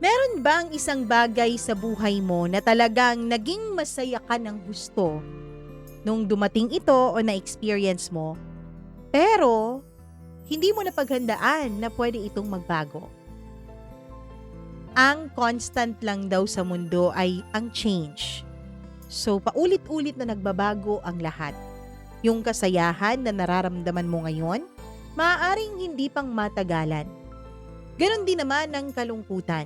Meron bang isang bagay sa buhay mo na talagang naging masaya ka ng gusto nung dumating ito o na-experience mo, pero hindi mo napaghandaan na pwede itong magbago? Ang constant lang daw sa mundo ay ang change. So paulit-ulit na nagbabago ang lahat. Yung kasayahan na nararamdaman mo ngayon, maaaring hindi pang matagalan. Ganon din naman ang kalungkutan.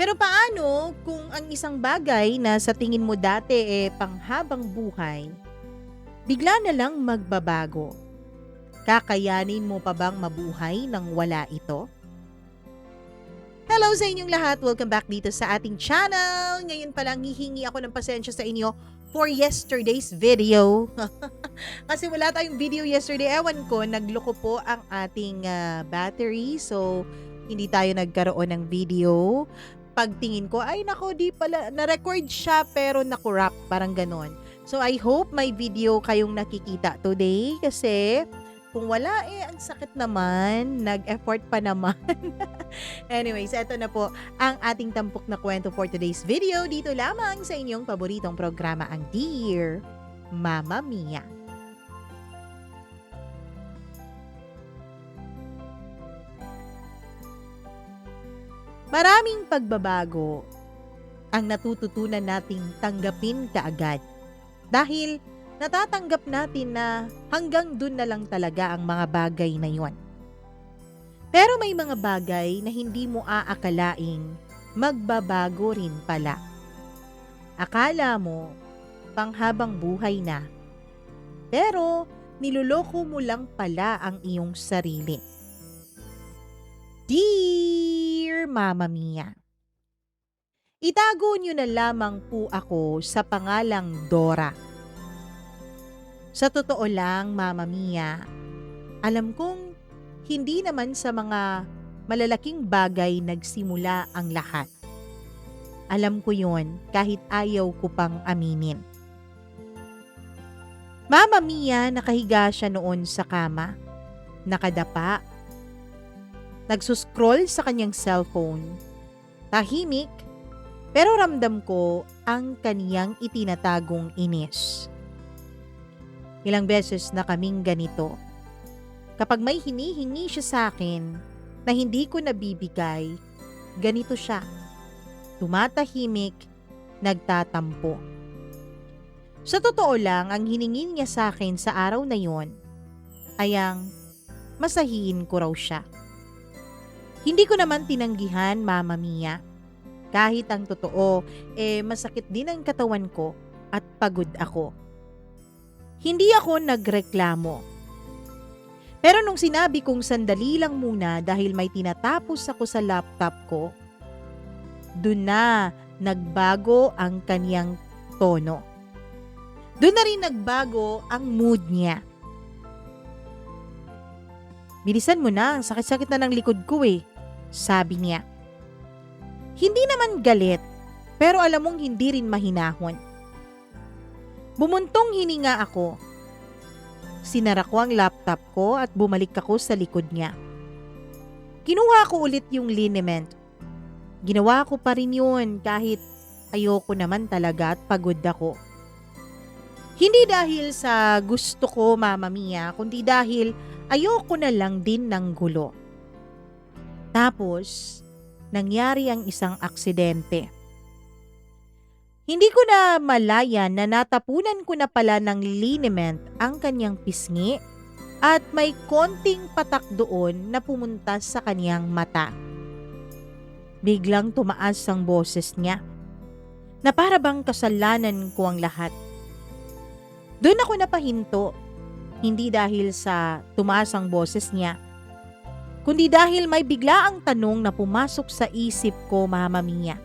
Pero paano kung ang isang bagay na sa tingin mo dati panghabang buhay, bigla na lang magbabago? Kakayanin mo pa bang mabuhay nang wala ito? Hello sa inyong lahat! Welcome back dito sa ating channel! Ngayon pa lang hihingi ako ng pasensya sa inyo for yesterday's video. Kasi wala tayong video yesterday. Ewan ko, nagloko po ang ating battery. So, hindi tayo nagkaroon ng video. Pagtingin ko, ay nako, di pala, na-record siya pero nakurap, parang ganon. So I hope may video kayong nakikita today kasi kung wala ang sakit naman, nag-effort pa naman. Anyways, eto na po ang ating tampok na kwento for today's video dito lamang sa inyong paboritong programa, ang Dear Mama Mia. Maraming pagbabago ang natututunan nating tanggapin kaagad dahil natatanggap natin na hanggang dun na lang talaga ang mga bagay na yon. Pero may mga bagay na hindi mo aakalaing magbabago rin pala. Akala mo panghabang buhay na, pero niloloko mo lang pala ang iyong sarili. Dear Mama Mia, itago niyo na lamang po ako sa pangalang Dora. Sa totoo lang, Mama Mia, alam kong hindi naman sa mga malalaking bagay nagsimula ang lahat. Alam ko yon kahit ayaw ko pang aminin. Mama Mia, nakahiga siya noon sa kama, nakadapa, nagsuscroll sa kanyang cellphone. Tahimik, pero ramdam ko ang kaniyang itinatagong inis. Ilang beses na kaming ganito. Kapag may hinihingi siya sa akin na hindi ko nabibigay, ganito siya. Tumatahimik, nagtatampo. Sa totoo lang, ang hiningi niya sa akin sa araw na yon ay ang masahiin ko raw siya. Hindi ko naman tinanggihan, Mama Mia. Kahit ang totoo, masakit din ang katawan ko at pagod ako. Hindi ako nagreklamo. Pero nung sinabi kong sandali lang muna dahil may tinatapos ako sa laptop ko, dun na nagbago ang kaniyang tono. Dun na rin nagbago ang mood niya. Bilisan mo na, sakit-sakit na ng likod ko sabi niya. Hindi naman galit, pero alam mong hindi rin mahinahon. Bumuntong hininga ako. Sinara ko ang laptop ko at bumalik ako sa likod niya. Kinuha ko ulit yung liniment. Ginawa ko pa rin yun kahit ayoko naman talaga at pagod ako. Hindi dahil sa gusto ko, Mama Mia, kundi dahil ayoko na lang din ng gulo. Tapos, nangyari ang isang aksidente. Hindi ko na malayan na natapunan ko na pala ng liniment ang kanyang pisngi at may konting patak doon na pumunta sa kanyang mata. Biglang tumaas ang boses niya na para bang kasalanan ko ang lahat. Doon ako napahinto, hindi dahil sa tumaas ang boses niya, kundi dahil may biglaang tanong na pumasok sa isip ko, Mama Mia.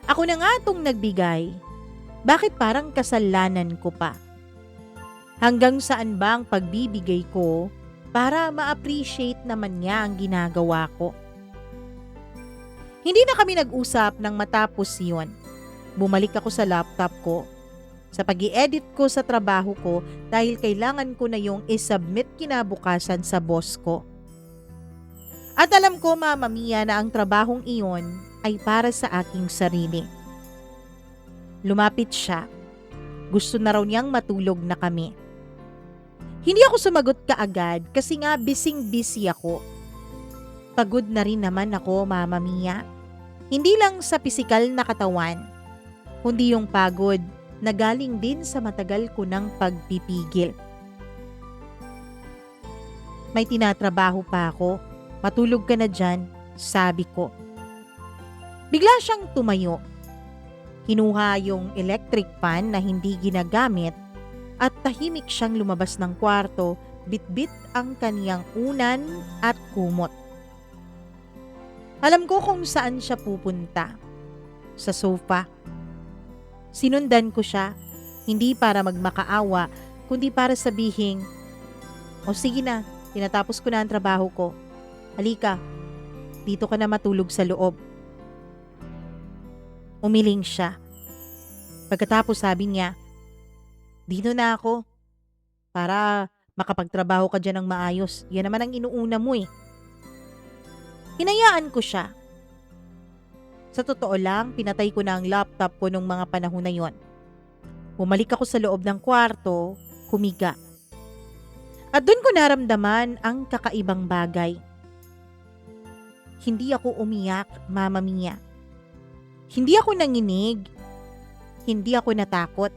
Ako na nga itong nagbigay, bakit parang kasalanan ko pa? Hanggang saan ba ang pagbibigay ko para ma-appreciate naman niya ang ginagawa ko? Hindi na kami nag-usap nang matapos yon. Bumalik ako sa laptop ko, sa pag-i-edit ko sa trabaho ko dahil kailangan ko na yung isubmit kinabukasan sa boss ko. At alam ko, Mama Mia, na ang trabahong iyon ay para sa aking sarili. Lumapit siya. Gusto na raw niyang matulog na kami. Hindi ako sumagot kaagad kasi nga bising-busy ako. Pagod na rin naman ako, Mama Mia. Hindi lang sa pisikal na katawan, kundi yung pagod na galing din sa matagal ko ng pagpipigil. May tinatrabaho pa ako. Matulog ka na dyan, sabi ko. Bigla siyang tumayo. Kinuha yung electric fan na hindi ginagamit at tahimik siyang lumabas ng kwarto, bitbit ang kaniyang unan at kumot. Alam ko kung saan siya pupunta. Sa sofa. Sinundan ko siya, hindi para magmakaawa, kundi para sabihing, "O sige na, tinatapos ko na ang trabaho ko. Halika, dito ka na matulog sa loob." Umiling siya. Pagkatapos sabi niya, "Dito na ako para makapagtrabaho ka dyan ng maayos. Yan naman ang inuuna mo eh." Hinayaan ko siya. Sa totoo lang, pinatay ko na ang laptop ko nung mga panahon na yon. Bumalik ako sa loob ng kwarto, humiga. At doon ko naramdaman ang kakaibang bagay. Hindi ako umiyak, Mama Mia. Hindi ako nanginig. Hindi ako natakot.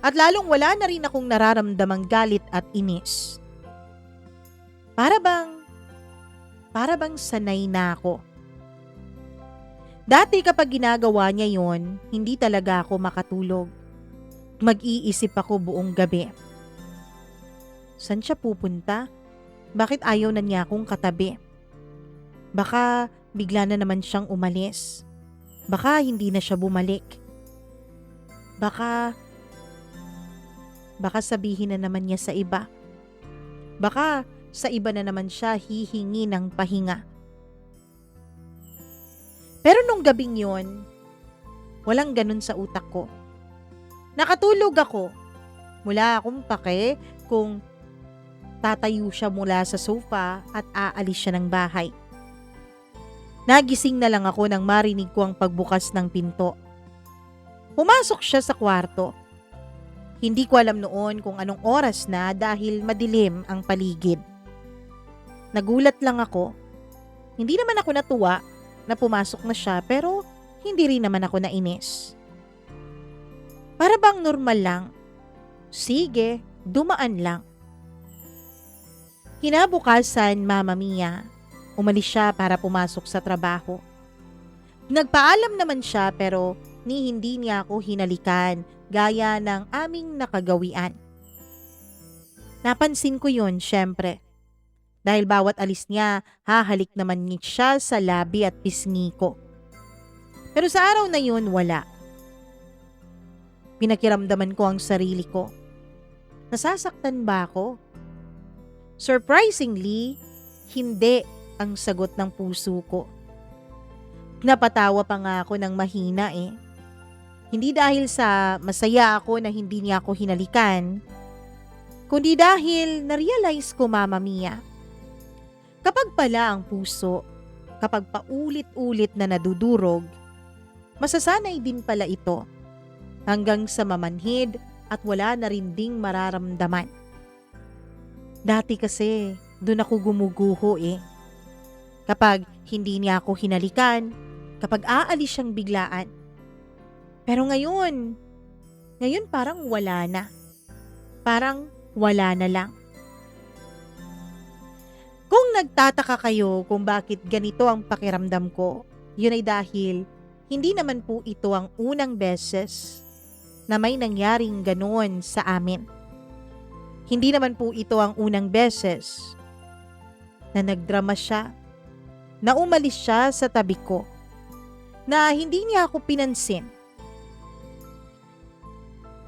At lalong wala na rin akong nararamdamang galit at inis. Para bang sanay na ako. Dati kapag ginagawa niya yon, hindi talaga ako makatulog. Mag-iisip ako buong gabi. Saan siya pupunta? Bakit ayaw na niya akong katabi? Baka bigla na naman siyang umalis. Baka hindi na siya bumalik. Baka sabihin na naman niya sa iba. Baka sa iba na naman siya hihingi ng pahinga. Pero nung gabing yon, walang ganun sa utak ko. Nakatulog ako. Wala akong pake kung tatayo siya mula sa sofa at aalis siya ng bahay. Nagising na lang ako nang marinig ko ang pagbukas ng pinto. Pumasok siya sa kwarto. Hindi ko alam noon kung anong oras na dahil madilim ang paligid. Nagulat lang ako. Hindi naman ako natuwa na pumasok na siya pero hindi rin naman ako nainis. Para bang normal lang. Sige, dumaan lang. Kinabukasan, Mama Mia, umalis siya para pumasok sa trabaho. Nagpaalam naman siya pero hindi niya ako hinalikan gaya ng aming nakagawian. Napansin ko yun, syempre. Dahil bawat alis niya, hahalik naman niya siya sa labi at pisngi ko. Pero sa araw na yun, wala. Pinakiramdaman ko ang sarili ko. Nasasaktan ba ako? Surprisingly, hindi ang sagot ng puso ko. Napatawa pa nga ako ng mahina eh. Hindi dahil sa masaya ako na hindi niya ako hinalikan, kundi dahil na-realize ko, Mama Mia, kapag pala ang puso, kapag paulit-ulit na nadudurog, masasanay din pala ito hanggang sa mamanhid at wala na rin ding mararamdaman. Dati kasi, doon ako gumuguho eh. Kapag hindi niya ako hinalikan, kapag aalis siyang biglaan. Pero ngayon parang wala na. Parang wala na lang. Kung nagtataka kayo kung bakit ganito ang pakiramdam ko, yun ay dahil hindi naman po ito ang unang beses na may nangyaring ganoon sa amin. Hindi naman po ito ang unang beses na nagdrama siya, na umalis siya sa tabi ko, na hindi niya ako pinansin.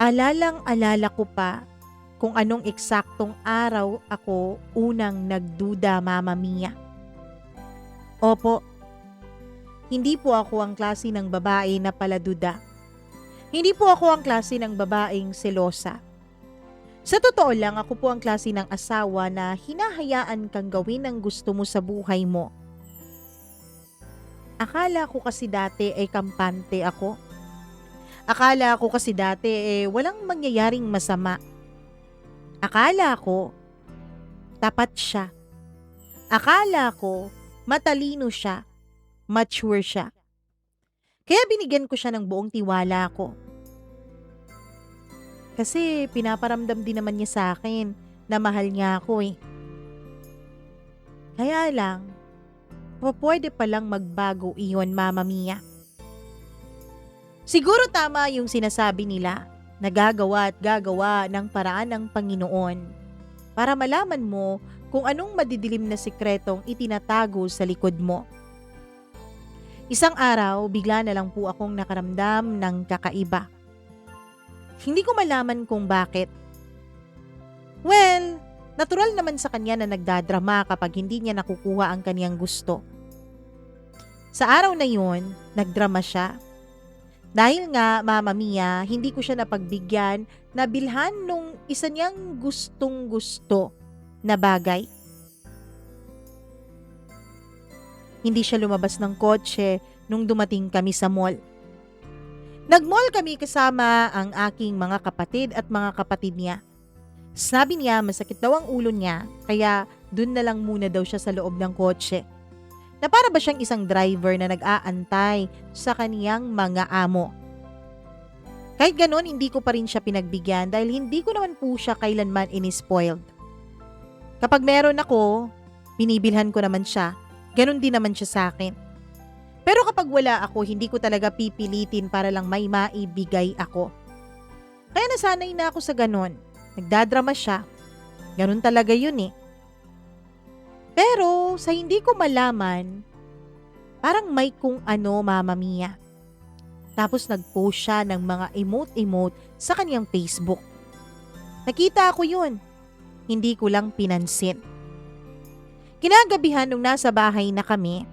Alalang-alala ko pa kung anong eksaktong araw ako unang nagduda, Mama Mia. Opo, hindi po ako ang klase ng babae na paladuda. Hindi po ako ang klase ng babaeng selosa. Sa totoo lang, ako po ang klase ng asawa na hinahayaan kang gawin ang gusto mo sa buhay mo. Akala ko kasi dati ay kampante ako. Akala ko kasi dati walang mangyayaring masama. Akala ko tapat siya. Akala ko matalino siya, mature siya. Kaya binigyan ko siya ng buong tiwala ko. Kasi pinaparamdam din naman niya sa akin na mahal niya ako eh. Kaya lang, pwede palang magbago iyon, Mama Mia. Siguro tama yung sinasabi nila na gagawa at gagawa ng paraan ng Panginoon para malaman mo kung anong madidilim na sikretong itinatago sa likod mo. Isang araw, bigla na lang po akong nakaramdam ng kakaiba. Hindi ko malaman kung bakit. Well, natural naman sa kanya na nagdadrama kapag hindi niya nakukuha ang kaniyang gusto. Sa araw na yun, nagdrama siya. Dahil nga, Mama Mia, hindi ko siya napagbigyan na bilhan nung isa niyang gustong-gusto na bagay. Hindi siya lumabas ng kotse nung dumating kami sa mall. Nag-mall kami kasama ang aking mga kapatid at mga kapatid niya. Sabi niya masakit daw ang ulo niya kaya dun na lang muna daw siya sa loob ng kotse. Na para ba siyang isang driver na nag-aantay sa kaniyang mga amo. Kahit ganun, hindi ko pa rin siya pinagbigyan dahil hindi ko naman po siya kailanman inispoiled. Kapag meron ako, binibilhan ko naman siya. Ganun din naman siya sa akin. Pero kapag wala ako, hindi ko talaga pipilitin para lang may maibigay ako. Kaya nasanay na ako sa ganun. Nagdadrama siya. Ganun talaga yun eh. Pero sa hindi ko malaman, parang may kung ano, Mama Mia. Tapos nag-post siya ng mga emote-emote sa kanyang Facebook. Nakita ko yun. Hindi ko lang pinansin. Kinagabihan nung nasa bahay na kami,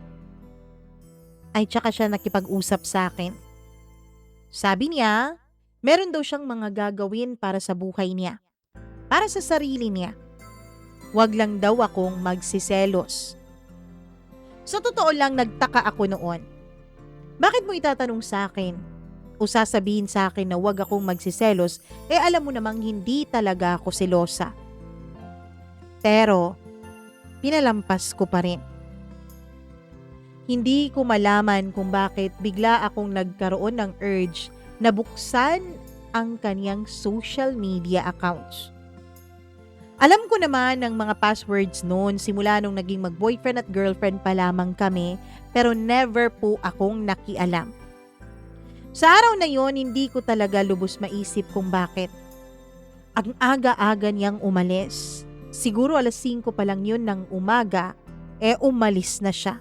ay tsaka siya nakipag-usap sa akin. Sabi niya, meron daw siyang mga gagawin para sa buhay niya. Para sa sarili niya. Wag lang daw akong magsiselos. Sa totoo lang, nagtaka ako noon. Bakit mo itatanong sa akin? O sasabihin sa akin na wag akong magsiselos, alam mo namang hindi talaga ako selosa. Pero, pinalampas ko pa rin. Hindi ko malaman kung bakit bigla akong nagkaroon ng urge na buksan ang kaniyang social media accounts. Alam ko naman ang mga passwords noon simula nung naging mag-boyfriend at girlfriend pa lamang kami pero never po akong nakialam. Sa araw na yon, hindi ko talaga lubos maisip kung bakit. Ang aga-aga niyang umalis. Siguro 5:00 pa lang yun ng umaga, umalis na siya.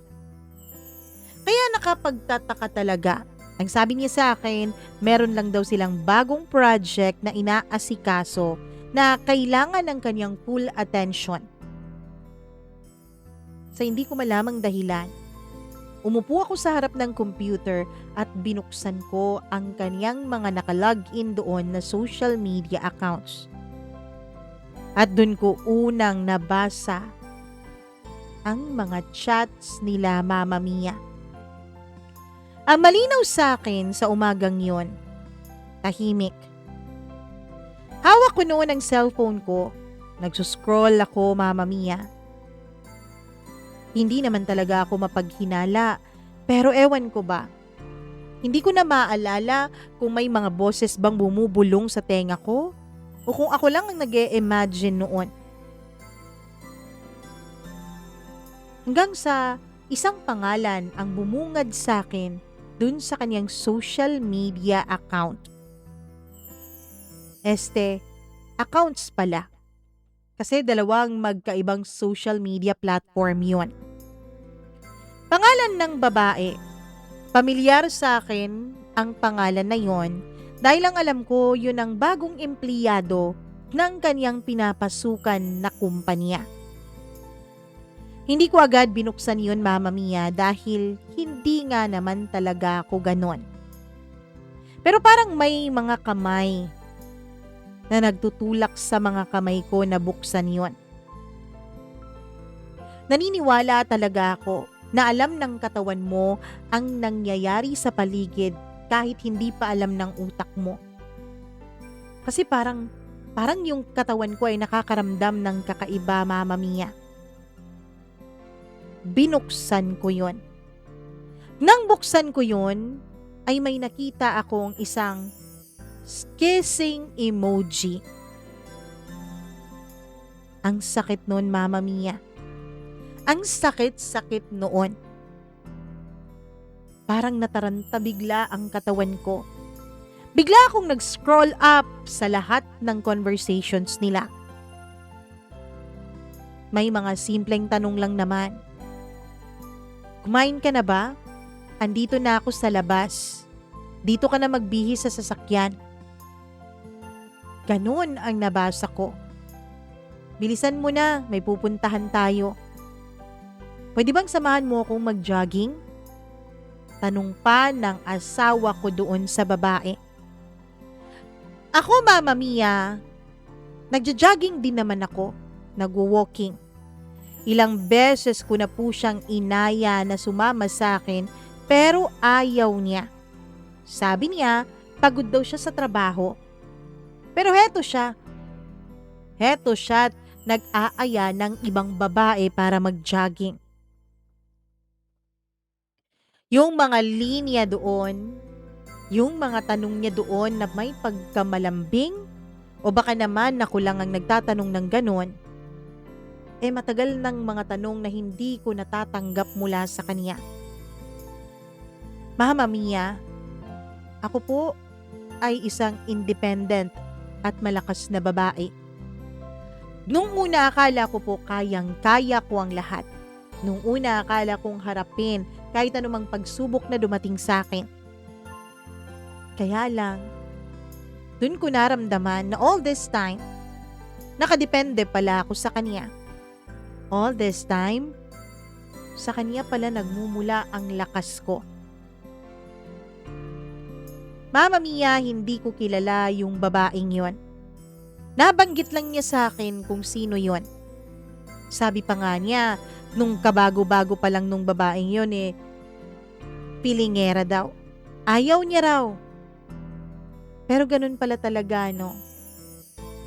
Kaya nakapagtataka talaga. Ang sabi niya sa akin, meron lang daw silang bagong project na inaasikaso na kailangan ng kanyang full attention. Sa hindi ko malamang dahilan, umupo ako sa harap ng computer at binuksan ko ang kanyang mga nakalogin doon na social media accounts. At doon ko unang nabasa ang mga chats nila, Mama Mia. Ang malinaw sa akin sa umagang yon, tahimik. Hawak ko noon ang cellphone ko. Nagsuscroll ako, Mama Mia. Hindi naman talaga ako mapaghinala, pero ewan ko ba. Hindi ko na maalala kung may mga boses bang bumubulong sa tenga ko o kung ako lang ang nag-e-imagine noon. Hanggang sa isang pangalan ang bumungad sa akin dun sa kanyang social media account. Accounts pala. Kasi dalawang magkaibang social media platform yon. Pangalan ng babae. Pamilyar sa akin ang pangalan na yon dahil ang alam ko yun ang bagong empleyado ng kanyang pinapasukan na kumpanya. Hindi ko agad binuksan yun, Mama Mia, dahil hindi nga naman talaga ako ganon. Pero parang may mga kamay na nagtutulak sa mga kamay ko na buksan yon. Naniniwala talaga ako na alam ng katawan mo ang nangyayari sa paligid kahit hindi pa alam ng utak mo. Kasi parang yung katawan ko ay nakakaramdam ng kakaiba, Mama Mia. Binuksan ko yon. Nang buksan ko yon, ay may nakita akong isang kissing emoji. Ang sakit noon, Mama Mia. Ang sakit-sakit noon. Parang nataranta bigla ang katawan ko. Bigla akong nag-scroll up sa lahat ng conversations nila. May mga simpleng tanong lang naman. Kumain ka na ba? Andito na ako sa labas. Dito ka na magbihis sa sasakyan. Ganun ang nabasa ko. Bilisan mo na, may pupuntahan tayo. Pwede bang samahan mo akong mag-jogging? Tanong pa ng asawa ko doon sa babae. Ako, Mama Mia, nagja-jogging din naman ako, nagwo-walking. Ilang beses ko na po siyang inaya na sumama sa akin pero ayaw niya. Sabi niya, pagod daw siya sa trabaho. Pero heto siya. Heto siya at nag-aaya ng ibang babae para mag-jogging. Yung mga linya doon, yung mga tanong niya doon na may pagkamalambing o baka naman ako lang ang nagtatanong ng ganon, matagal ng mga tanong na hindi ko natatanggap mula sa kanya. Mama Mia, ako po ay isang independent at malakas na babae. Nung una akala ko po kayang-kaya ko ang lahat. Nung una akala kong harapin kahit anumang pagsubok na dumating sa akin. Kaya lang, dun ko naramdaman na all this time, nakadepende pala ako sa kanya. All this time, sa kanya pala nagmumula ang lakas ko. Mama Mia, hindi ko kilala yung babaeng yon. Nabanggit lang niya sa akin kung sino yon. Sabi pa nga niya, nung kabago-bago pa lang nung babaeng yon pilingera daw. Ayaw niya raw. Pero ganun pala talaga, no?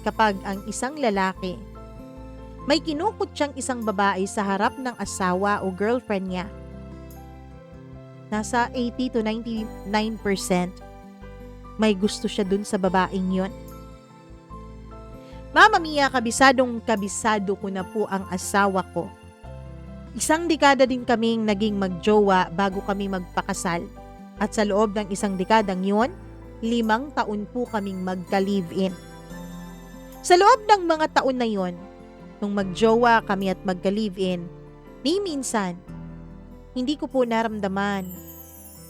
Kapag ang isang lalaki, may kinukot siyang isang babae sa harap ng asawa o girlfriend niya, nasa 80 to 99%, may gusto siya dun sa babaeng yon. Mama Mia, kabisado ko na po ang asawa ko. Isang dekada din kaming naging magjowa bago kami magpakasal. At sa loob ng isang dekadang yon, 5 taon po kaming magka-live-in. Sa loob ng mga taon na yon, nung magjowa kami at magka-live-in, ni minsan, hindi ko po naramdaman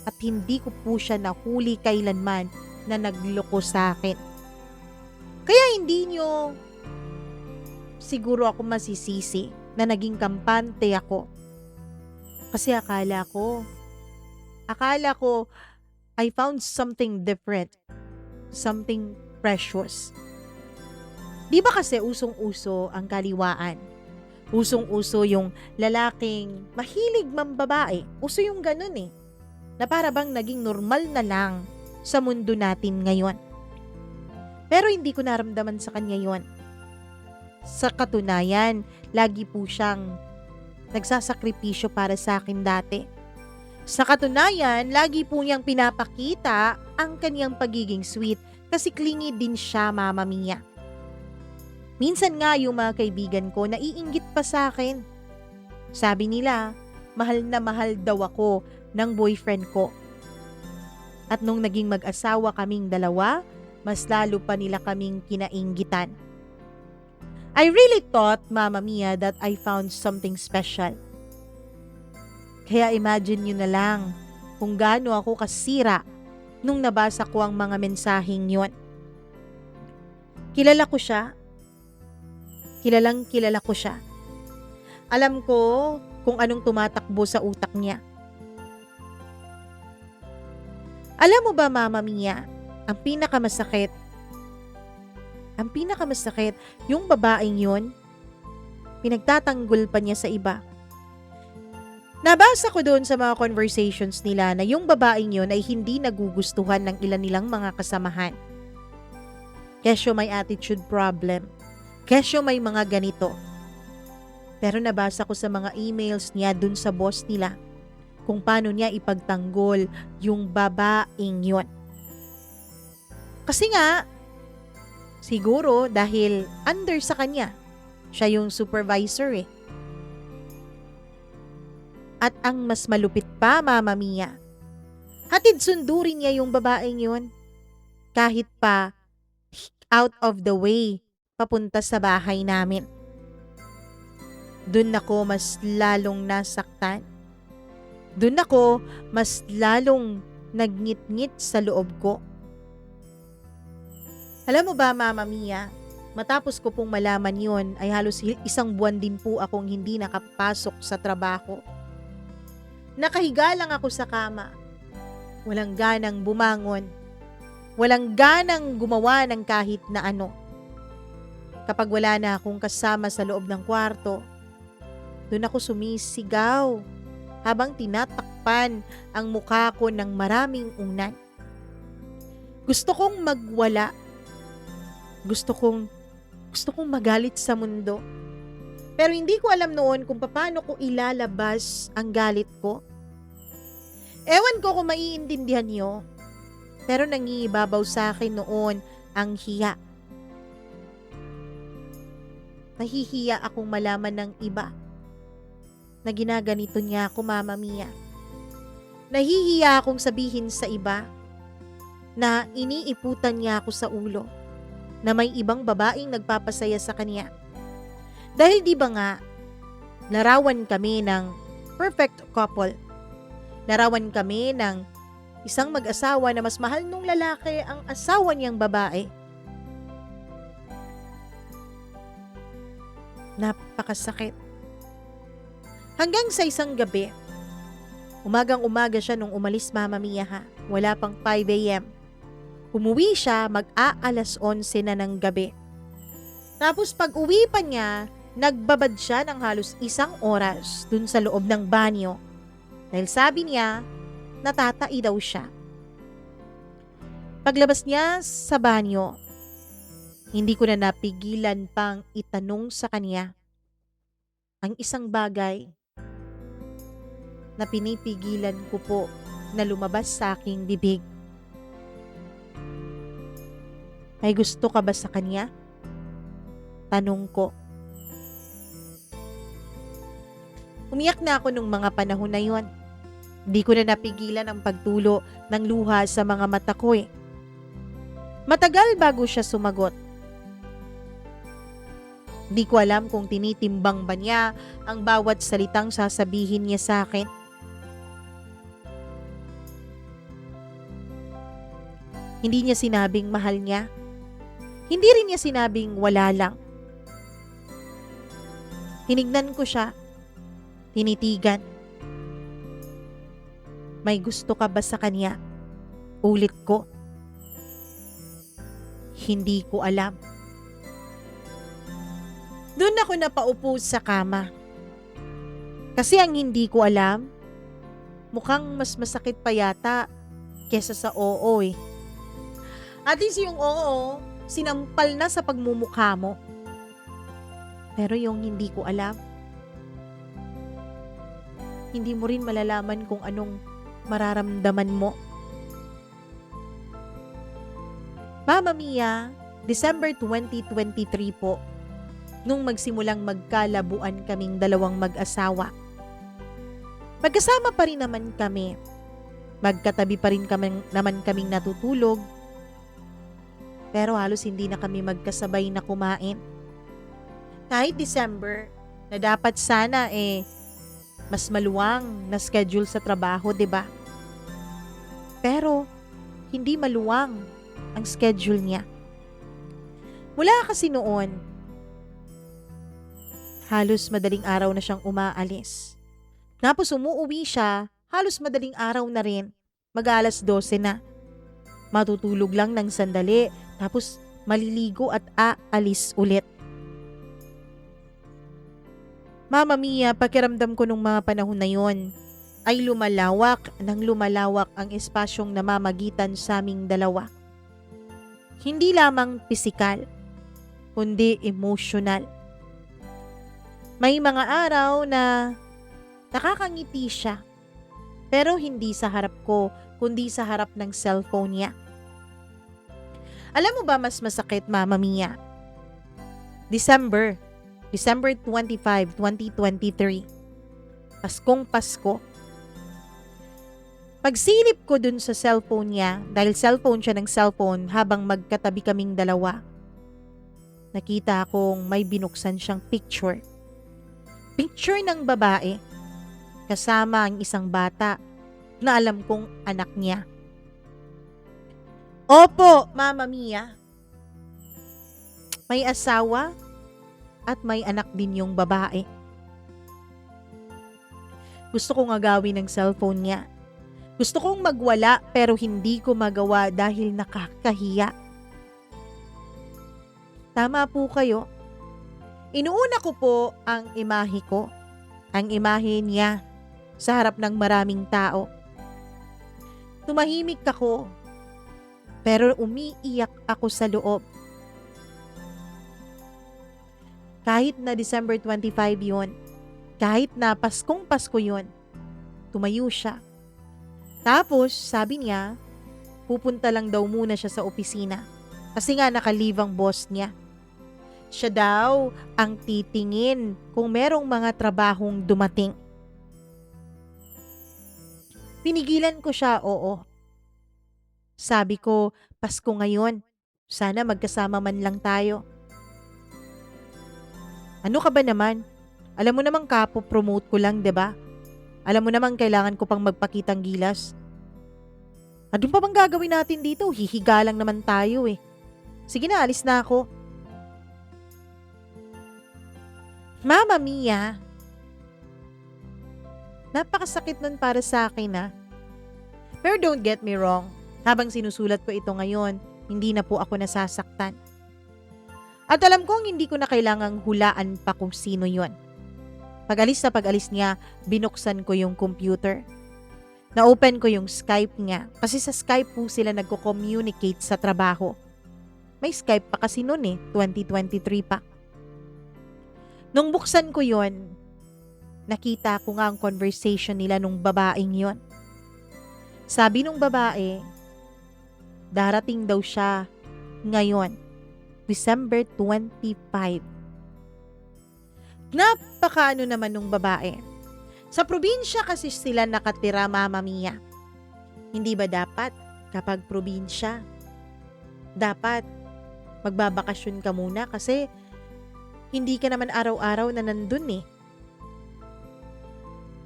at hindi ko po siya nahuli kailanman na nagloko sa akin. Kaya hindi nyo siguro ako masisisi na naging kampante ako. Kasi akala ko I found something different, something precious. Di ba kasi usong-uso ang kaliwaan? Usong-uso yung lalaking mahilig mambabae. Uso yung ganun na para bang naging normal na lang sa mundo natin ngayon. Pero hindi ko naramdaman sa kanya yon. Sa katunayan, lagi po siyang nagsasakripisyo para sa akin dati. Sa katunayan, lagi po niyang pinapakita ang kaniyang pagiging sweet kasi clingy din siya, Mama Mia. Minsan nga yung mga kaibigan ko naiinggit pa sa akin. Sabi nila, mahal na mahal daw ako ng boyfriend ko. At nung naging mag-asawa kaming dalawa, mas lalo pa nila kaming kinainggitan. I really thought, Mama Mia, that I found something special. Kaya imagine nyo na lang kung gaano ako kasira nung nabasa ko ang mga mensaheng yon. Kilala ko siya. Kilalang kilala ko siya. Alam ko kung anong tumatakbo sa utak niya. Alam mo ba, Mama Mia, ang pinakamasakit Ang pinakamasakit, yung babaeng yun, pinagtatanggol pa niya sa iba. Nabasa ko doon sa mga conversations nila na yung babaeng yun ay hindi nagugustuhan ng ilan nilang mga kasamahan. Kesyo may attitude problem. Kesyo may mga ganito. Pero nabasa ko sa mga emails niya dun sa boss nila kung paano niya ipagtanggol yung babaeng yun. Kasi nga, siguro dahil under sa kanya, siya yung supervisor eh. At ang mas malupit pa, Mama Mia, hatid sundurin niya yung babaeng yun. Kahit pa out of the way, papunta sa bahay namin. Doon ako mas lalong nasaktan. Doon ako mas lalong nagngit-ngit sa loob ko. Alam mo ba, Mama Mia, matapos ko pong malaman yun ay halos isang buwan din po akong hindi nakapasok sa trabaho. Nakahiga lang ako sa kama. Walang ganang bumangon. Walang ganang gumawa ng kahit na ano. Kapag wala na akong kasama sa loob ng kwarto, doon ako sumisigaw habang tinatakpan ang mukha ko ng maraming unan. Gusto kong magwala. Gusto kong magalit sa mundo. Pero hindi ko alam noon kung paano ko ilalabas ang galit ko. Ewan ko kung maiintindihan niyo, pero nangibabaw sa akin noon ang hiya. Nahihiya akong malaman ng iba na ginaganito niya ako, Mama Mia. Nahihiya akong sabihin sa iba na iniiputan niya ako sa ulo, na may ibang babaeng nagpapasaya sa kanya. Dahil di ba nga, larawan kami ng perfect couple. Larawan kami ng isang mag-asawa na mas mahal nung lalaki ang asawa niyang babae. Napakasakit. Hanggang sa isang gabi, umagang-umaga siya nung umalis, Mama Mia ha. Wala pang 5 a.m. Umuwi siya mag-aalas 11 na ng gabi. Tapos pag uwi pa niya, nagbabad siya ng halos 1 oras dun sa loob ng banyo. Dahil sabi niya, natatai daw siya. Paglabas niya sa banyo, hindi ko na napigilan pang itanong sa kanya ang isang bagay na pinipigilan ko po na lumabas sa aking bibig. May gusto ka ba sa kanya? Tanong ko. Umiyak na ako nung mga panahon na yon. Hindi ko na napigilan ang pagtulo ng luha sa mga mata ko eh. Matagal bago siya sumagot. Hindi ko alam kung tinitimbang ba niya ang bawat salitang sasabihin niya sa akin. Hindi niya sinabing mahal niya. Hindi rin niya sinabing wala lang. Hinignan ko siya. Tinitigan. May gusto ka ba sa kanya? Ulit ko. Hindi ko alam. Doon ako napaupo sa kama. Kasi ang hindi ko alam, mukhang mas masakit pa yata kesa sa oo eh. At least yung oo, sinampal na sa pagmumukha mo. Pero yung hindi ko alam, hindi mo rin malalaman kung anong mararamdaman mo. Mama Mia, December 2023 po, nung magsimulang magkalabuan kaming dalawang mag-asawa. Magkasama pa rin naman kami. Magkatabi pa rin naman kaming natutulog. Pero halos hindi na kami magkasabay na kumain. Kahit December, na dapat sana mas maluwang na schedule sa trabaho, 'di ba? Pero hindi maluwang ang schedule niya. Mula kasi noon, halos madaling araw na siyang umaalis. Tapos umuuwi siya, halos madaling araw na rin, mag-alas 12 na. Matutulog lang ng sandali, tapos maliligo at aalis ulit. Mama Mia, pakiramdam ko nung mga panahon na yon ay lumalawak ang espasyong namamagitan sa aming dalawa. Hindi lamang pisikal, kundi emosyonal. May mga araw na nakakangiti siya, pero hindi sa harap ko, kundi sa harap ng cellphone niya. Alam mo ba mas masakit, Mama Mia? December 25, 2023. Paskong Pasko. Pagsilip ko dun sa cellphone niya, dahil cellphone siya ng cellphone habang magkatabi kaming dalawa, nakita akong may binuksan siyang picture. Picture ng babae, kasama ang isang bata na alam kong anak niya. Opo, Mama Mia. May asawa at may anak din yung babae. Gusto kong agawin ng cellphone niya. Gusto kong magwala pero hindi ko magawa dahil nakakahiya. Tama po kayo. Inuuna ko po ang imahe ko. Ang imahe niya sa harap ng maraming tao. Tumahimik ako pero umiiyak ako sa loob. Kahit na December 25 yon, kahit na Paskong Pasko yon, tumayo siya. Tapos, sabi niya, pupunta lang daw muna siya sa opisina. Kasi nga naka-leave ang boss niya. Siya daw ang titingin kung merong mga trabahong dumating. Pinigilan ko siya, oo. Sabi ko, Pasko ngayon. Sana magkasama man lang tayo. Ano ka ba naman? Alam mo namang kapo-promote ko lang, 'di ba? Alam mo namang kailangan ko pang magpakitang gilas. Ano pa bang gagawin natin dito? Hihiga lang naman tayo eh. Sige na, alis na ako. Mama Mia, napakasakit nun para sa akin ah. Pero don't get me wrong, habang sinusulat ko ito ngayon, hindi na po ako nasasaktan. At alam kong hindi ko na kailangang hulaan pa kung sino yon. Pag-alis na pag-alis niya, binuksan ko yung computer. Na-open ko yung Skype niya kasi sa Skype po sila nagko-communicate sa trabaho. May Skype pa kasi noon eh, 2023 pa. Nung buksan ko yon, nakita ko nga ang conversation nila nung babaeng yon. Sabi nung babae, darating daw siya ngayon, December 25. Napakaano naman nung babae. Sa probinsya kasi sila nakatira, Mama Mia. Hindi ba dapat kapag probinsya, dapat magbabakasyon ka muna kasi hindi ka naman araw-araw na nandun eh.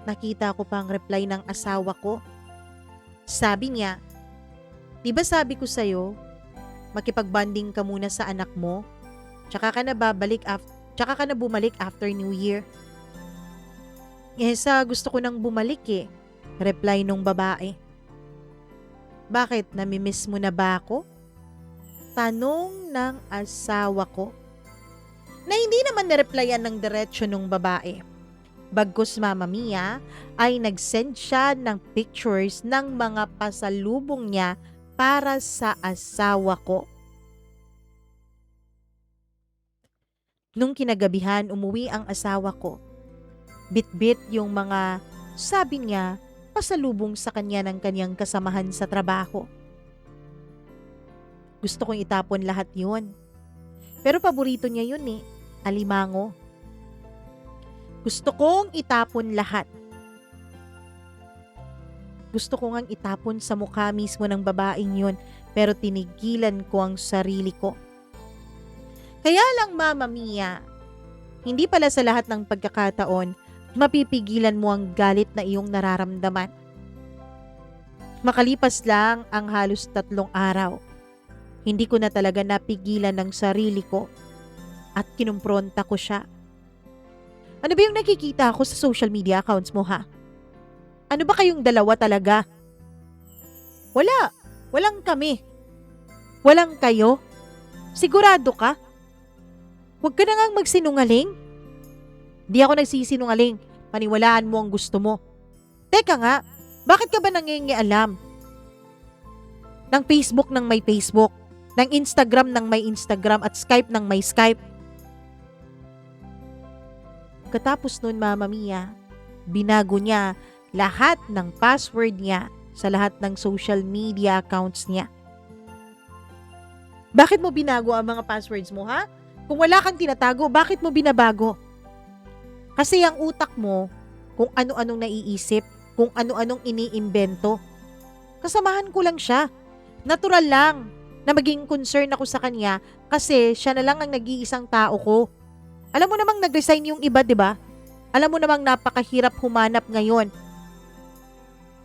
Nakita ko pang reply ng asawa ko. Sabi niya, di ba sabi ko sa'yo, makipag-bonding ka muna sa anak mo, tsaka ka na bumalik after New Year. Gusto ko nang bumalik eh, reply nung babae. Bakit, namimiss mo na ba ako? Tanong ng asawa ko. Na hindi naman nireplyan ng diretsyo nung babae. Bagkus, Mama Mia, ay nag-send siya ng pictures ng mga pasalubong niya para sa asawa ko. Nung kinagabihan, umuwi ang asawa ko. Bit-bit yung mga, sabi niya, pasalubong sa kanya ng kanyang kasamahan sa trabaho. Gusto kong itapon lahat yun. Pero paborito niya yun eh, alimango. Gusto kong itapon lahat. Gusto ko ngang itapon sa mukha mismo ng babaeng yun, pero tinigilan ko ang sarili ko. Kaya lang, Mama Mia, hindi pala sa lahat ng pagkakataon, mapipigilan mo ang galit na iyong nararamdaman. Makalipas lang ang halos 3 araw, hindi ko na talaga napigilan ng sarili ko at kinumpronta ko siya. Ano ba yung nakikita ko sa social media accounts mo ha? Ano ba kayong dalawa talaga? Walang kami. Walang kayo. Sigurado ka? Huwag ka na ngang magsinungaling. Di ako nagsisinungaling. Paniwalaan mo ang gusto mo. Teka nga, bakit ka ba nangingialam? Ng Facebook ng may Facebook, ng Instagram ng may Instagram at Skype ng may Skype. Katapos nun, Mama Mia, binago niya lahat ng password niya sa lahat ng social media accounts niya. Bakit mo binago ang mga passwords mo, ha? Kung wala kang tinatago, bakit mo binabago? Kasi ang utak mo, kung ano-anong naiisip, kung ano-anong iniimbento. Kasamahan ko lang siya. Natural lang na maging concern ako sa kanya kasi siya na lang ang nag-iisang tao ko. Alam mo namang nag-resign yung iba, di ba? Alam mo namang napakahirap humanap ngayon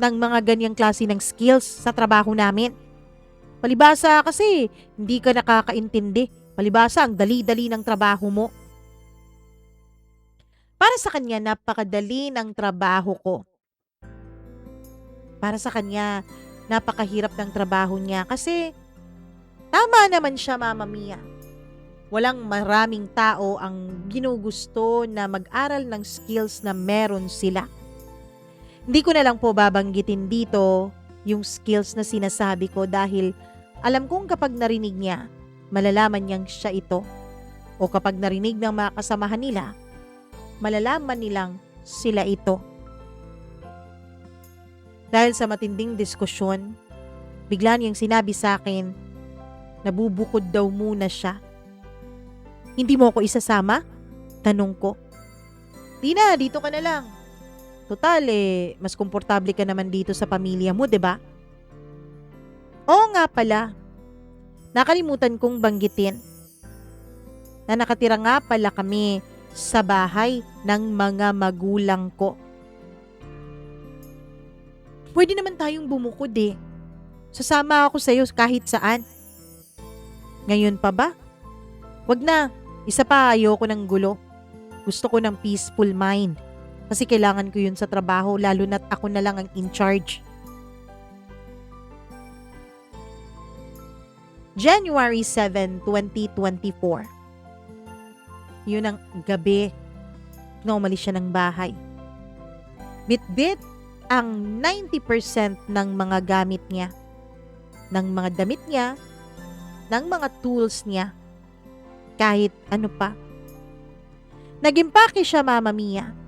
ng mga ganyang klase ng skills sa trabaho namin. Palibasa kasi hindi ka nakakaintindi. Palibasa ang dali-dali ng trabaho mo. Para sa kanya, napakadali ng trabaho ko. Para sa kanya, napakahirap ng trabaho niya kasi tama naman siya, Mama Mia. Walang maraming tao ang ginugusto na mag-aral ng skills na meron sila. Hindi ko na lang po babanggitin dito yung skills na sinasabi ko dahil alam kong kapag narinig niya, malalaman niyang siya ito. O kapag narinig ng mga kasamahan nila, malalaman nilang sila ito. Dahil sa matinding diskusyon, bigla niyang sinabi sa akin, nabubukod daw muna siya. Hindi mo ako isasama? Tanong ko. Di na, dito ka na lang. Total mas komportable ka naman dito sa pamilya mo, 'di ba? Oo nga pala. Nakalimutan kong banggitin na nakatira nga pala kami sa bahay ng mga magulang ko. Pwede naman tayong bumukod Sasama ako sa'yo kahit saan. Ngayon pa ba? Wag na. Isa pa, ayoko ng gulo. Gusto ko ng peaceful mind. Kasi kailangan ko yun sa trabaho lalo na't ako na lang ang in charge. January 7, 2024. Yun ang gabi na umalis siya ng bahay. Bit-bit ang 90% ng mga gamit niya, ng mga damit niya, ng mga tools niya, kahit ano pa. Nag-impake siya, Mama Mia.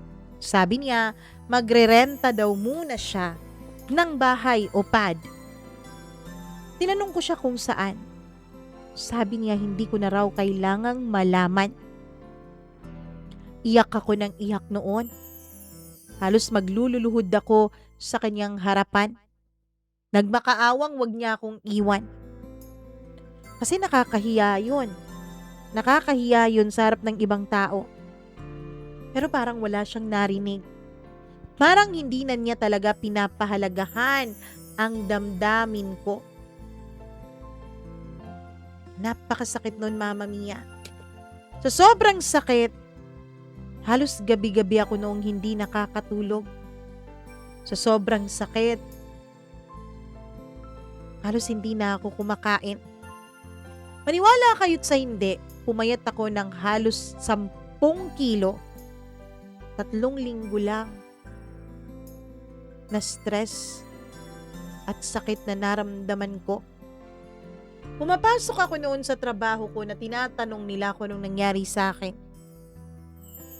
Sabi niya, magre-renta daw muna siya ng bahay o pad. Tinanong ko siya kung saan. Sabi niya, hindi ko na raw kailangang malaman. Iyak ako ng iyak noon. Halos maglululuhod ako sa kanyang harapan. Nagmakaawang wag niya akong iwan. Kasi nakakahiya yun. Nakakahiya yun sa harap ng ibang tao. Pero parang wala siyang narinig. Parang hindi na niya talaga pinapahalagahan ang damdamin ko. Napakasakit nun, Mama Mia. Sa sobrang sakit, halos gabi-gabi ako noong hindi nakakatulog. Sa sobrang sakit, halos hindi na ako kumakain. Maniwala kayo't sa hindi, pumayat ako ng halos 10 kilo. 3 linggo lang na stress at sakit na naramdaman ko. Pumapasok ako noon sa trabaho ko na tinatanong nila kung anong nangyari sa akin.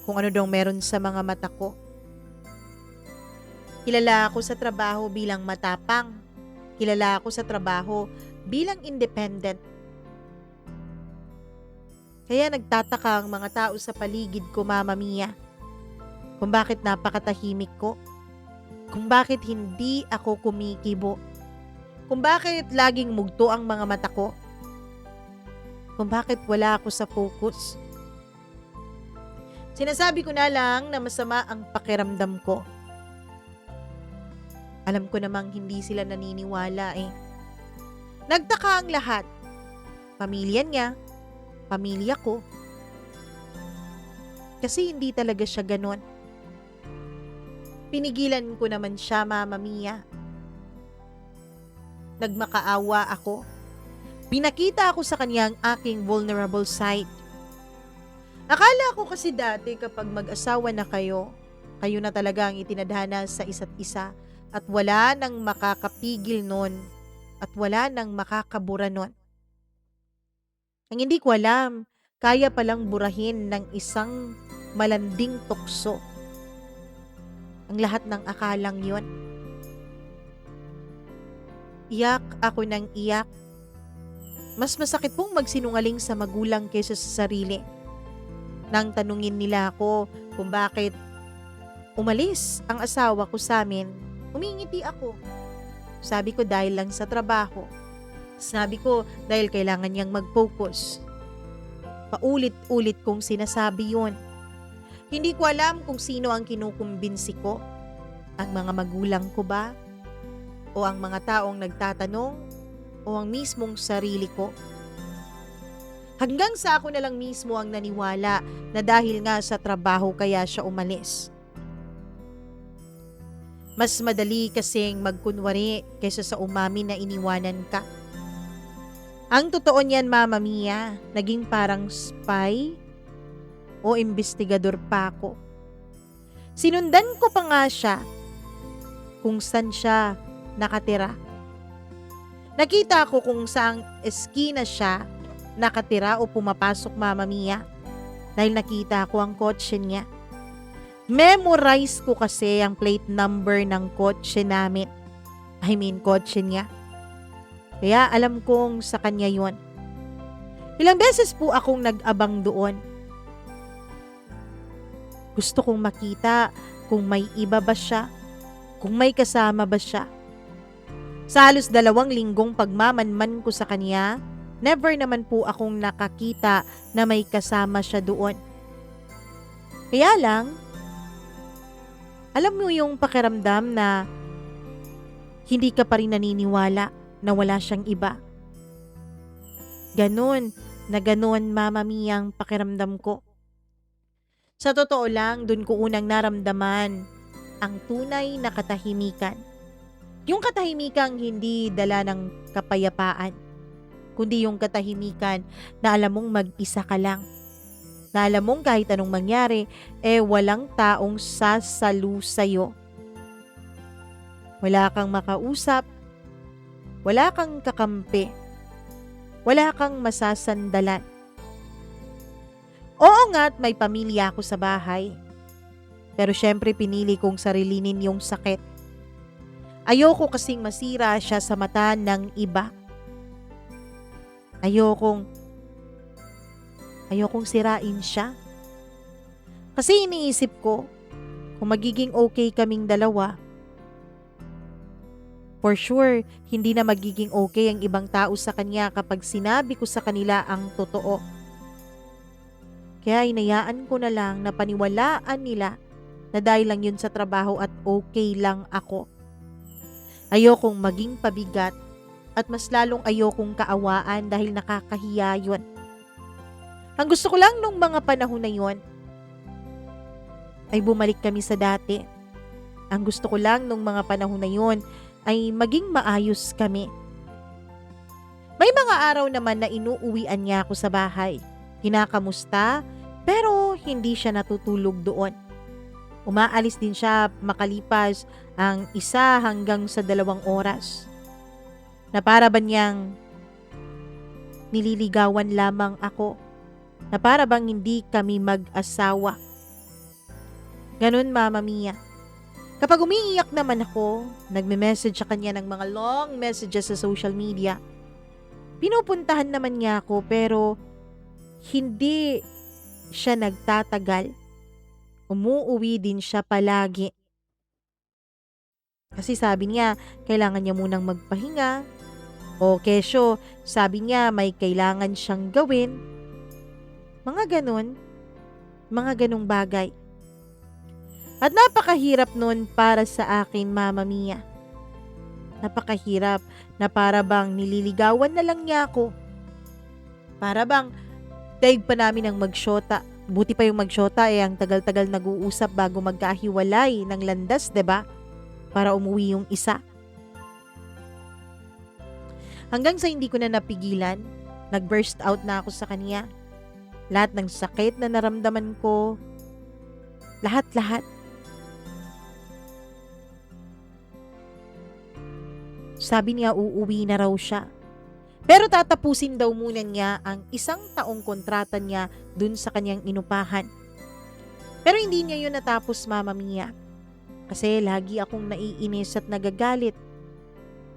Kung ano daw meron sa mga mata ko. Kilala ako sa trabaho bilang matapang. Kilala ako sa trabaho bilang independent. Kaya nagtataka ang mga tao sa paligid ko, Mama Mia, kung bakit napakatahimik ko, kung bakit hindi ako kumikibo, kung bakit laging mugto ang mga mata ko, kung bakit wala ako sa focus. Sinasabi ko na lang na masama ang pakiramdam ko. Alam ko namang hindi sila naniniwala Nagtaka ang lahat. Pamilya niya, pamilya ko. Kasi hindi talaga siya ganon. Pinigilan ko naman siya, Mama Mia. Nagmakaawa ako. Pinakita ako sa kanya ang aking vulnerable side. Akala ko kasi dati kapag mag-asawa na kayo, kayo na talaga ang itinadhana sa isa't isa at wala nang makakapigil nun at wala nang makakabura nun. Ang hindi ko alam, kaya palang burahin ng isang malanding tukso ang lahat ng akalang yon. Iyak ako ng iyak. Mas masakit pong magsinungaling sa magulang kaysa sa sarili. Nang tanungin nila ako kung bakit umalis ang asawa ko sa amin, umingiti ako. Sabi ko dahil lang sa trabaho. Sabi ko dahil kailangan niyang mag-focus. Paulit-ulit kong sinasabi yun. Hindi ko alam kung sino ang kinukumbinsi ko. Ang mga magulang ko ba? O ang mga taong nagtatanong? O ang mismong sarili ko? Hanggang sa ako na lang mismo ang naniwala na dahil nga sa trabaho kaya siya umalis. Mas madali kasing magkunwari kaysa sa umamin na iniwanan ka. Ang totoo niyan, Mama Mia, naging parang spy o investigador pa ako. Sinundan ko pa nga siya kung saan siya nakatira. Nakita ko kung saang eskina siya nakatira o pumapasok, Mama Mia, dahil nakita ko ang kotse niya. Memorize ko kasi ang plate number ng kotse namin. Kotse niya. Kaya alam kong sa kanya yon. Ilang beses po akong nag-abang doon. Gusto kong makita kung may iba ba siya, kung may kasama ba siya. Sa halos 2 linggong pagmamanman ko sa kanya, never naman po akong nakakita na may kasama siya doon. Kaya lang, alam mo yung pakiramdam na hindi ka pa rin naniniwala na wala siyang iba. Ganon na ganon, Mama Mia, ang pakiramdam ko. Sa totoo lang, dun ko unang naramdaman ang tunay na katahimikan. Yung katahimikang hindi dala ng kapayapaan, kundi yung katahimikan na alam mong mag-isa ka lang. Na alam mong kahit anong mangyari, walang taong sasalu sa'yo. Wala kang makausap, wala kang kakampi, wala kang masasandalan. Oo nga't may pamilya ako sa bahay. Pero syempre pinili kong sarilinin yung sakit. Ayoko kasing masira siya sa mata ng iba. Ayokong sirain siya. Kasi iniisip ko, kung magiging okay kaming dalawa, for sure, hindi na magiging okay ang ibang tao sa kanya kapag sinabi ko sa kanila ang totoo. Kaya inayaan ko na lang na paniwalaan nila na dahil lang yun sa trabaho at okay lang ako. Ayokong maging pabigat at mas lalong ayokong kaawaan dahil nakakahiya yun. Ang gusto ko lang nung mga panahon na yun ay bumalik kami sa dati. Ang gusto ko lang nung mga panahon na yun ay maging maayos kami. May mga araw naman na inuuwian niya ako sa bahay. Kinakamusta, pero hindi siya natutulog doon. Umaalis din siya makalipas ang 1 hanggang sa 2 oras. Na para ba niyang nililigawan lamang ako? Na para bang hindi kami mag-asawa? Ganun, Mama Mia. Kapag umiiyak naman ako, nagme-message sa kanya ng mga long messages sa social media. Pinupuntahan naman niya ako pero hindi siya nagtatagal. Umuuwi din siya palagi. Kasi sabi niya, kailangan niya munang magpahinga. O kesyo, sabi niya may kailangan siyang gawin. Mga ganong bagay. At napakahirap nun para sa akin, Mama Mia. Napakahirap na para bang nililigawan na lang niya ako. Para bang daig pa namin ang magsyota. Buti pa yung magsyota ang tagal-tagal nag-uusap bago magkahiwalay ng landas, 'di ba? Para umuwi yung isa. Hanggang sa hindi ko na napigilan, nag-burst out na ako sa kanya. Lahat ng sakit na naramdaman ko, lahat-lahat. Sabi niya uuwi na raw siya. Pero tatapusin daw muna niya ang 1 taong kontrata niya dun sa kanyang inupahan. Pero hindi niya yun natapos, Mama Mia. Kasi lagi akong naiinis at nagagalit.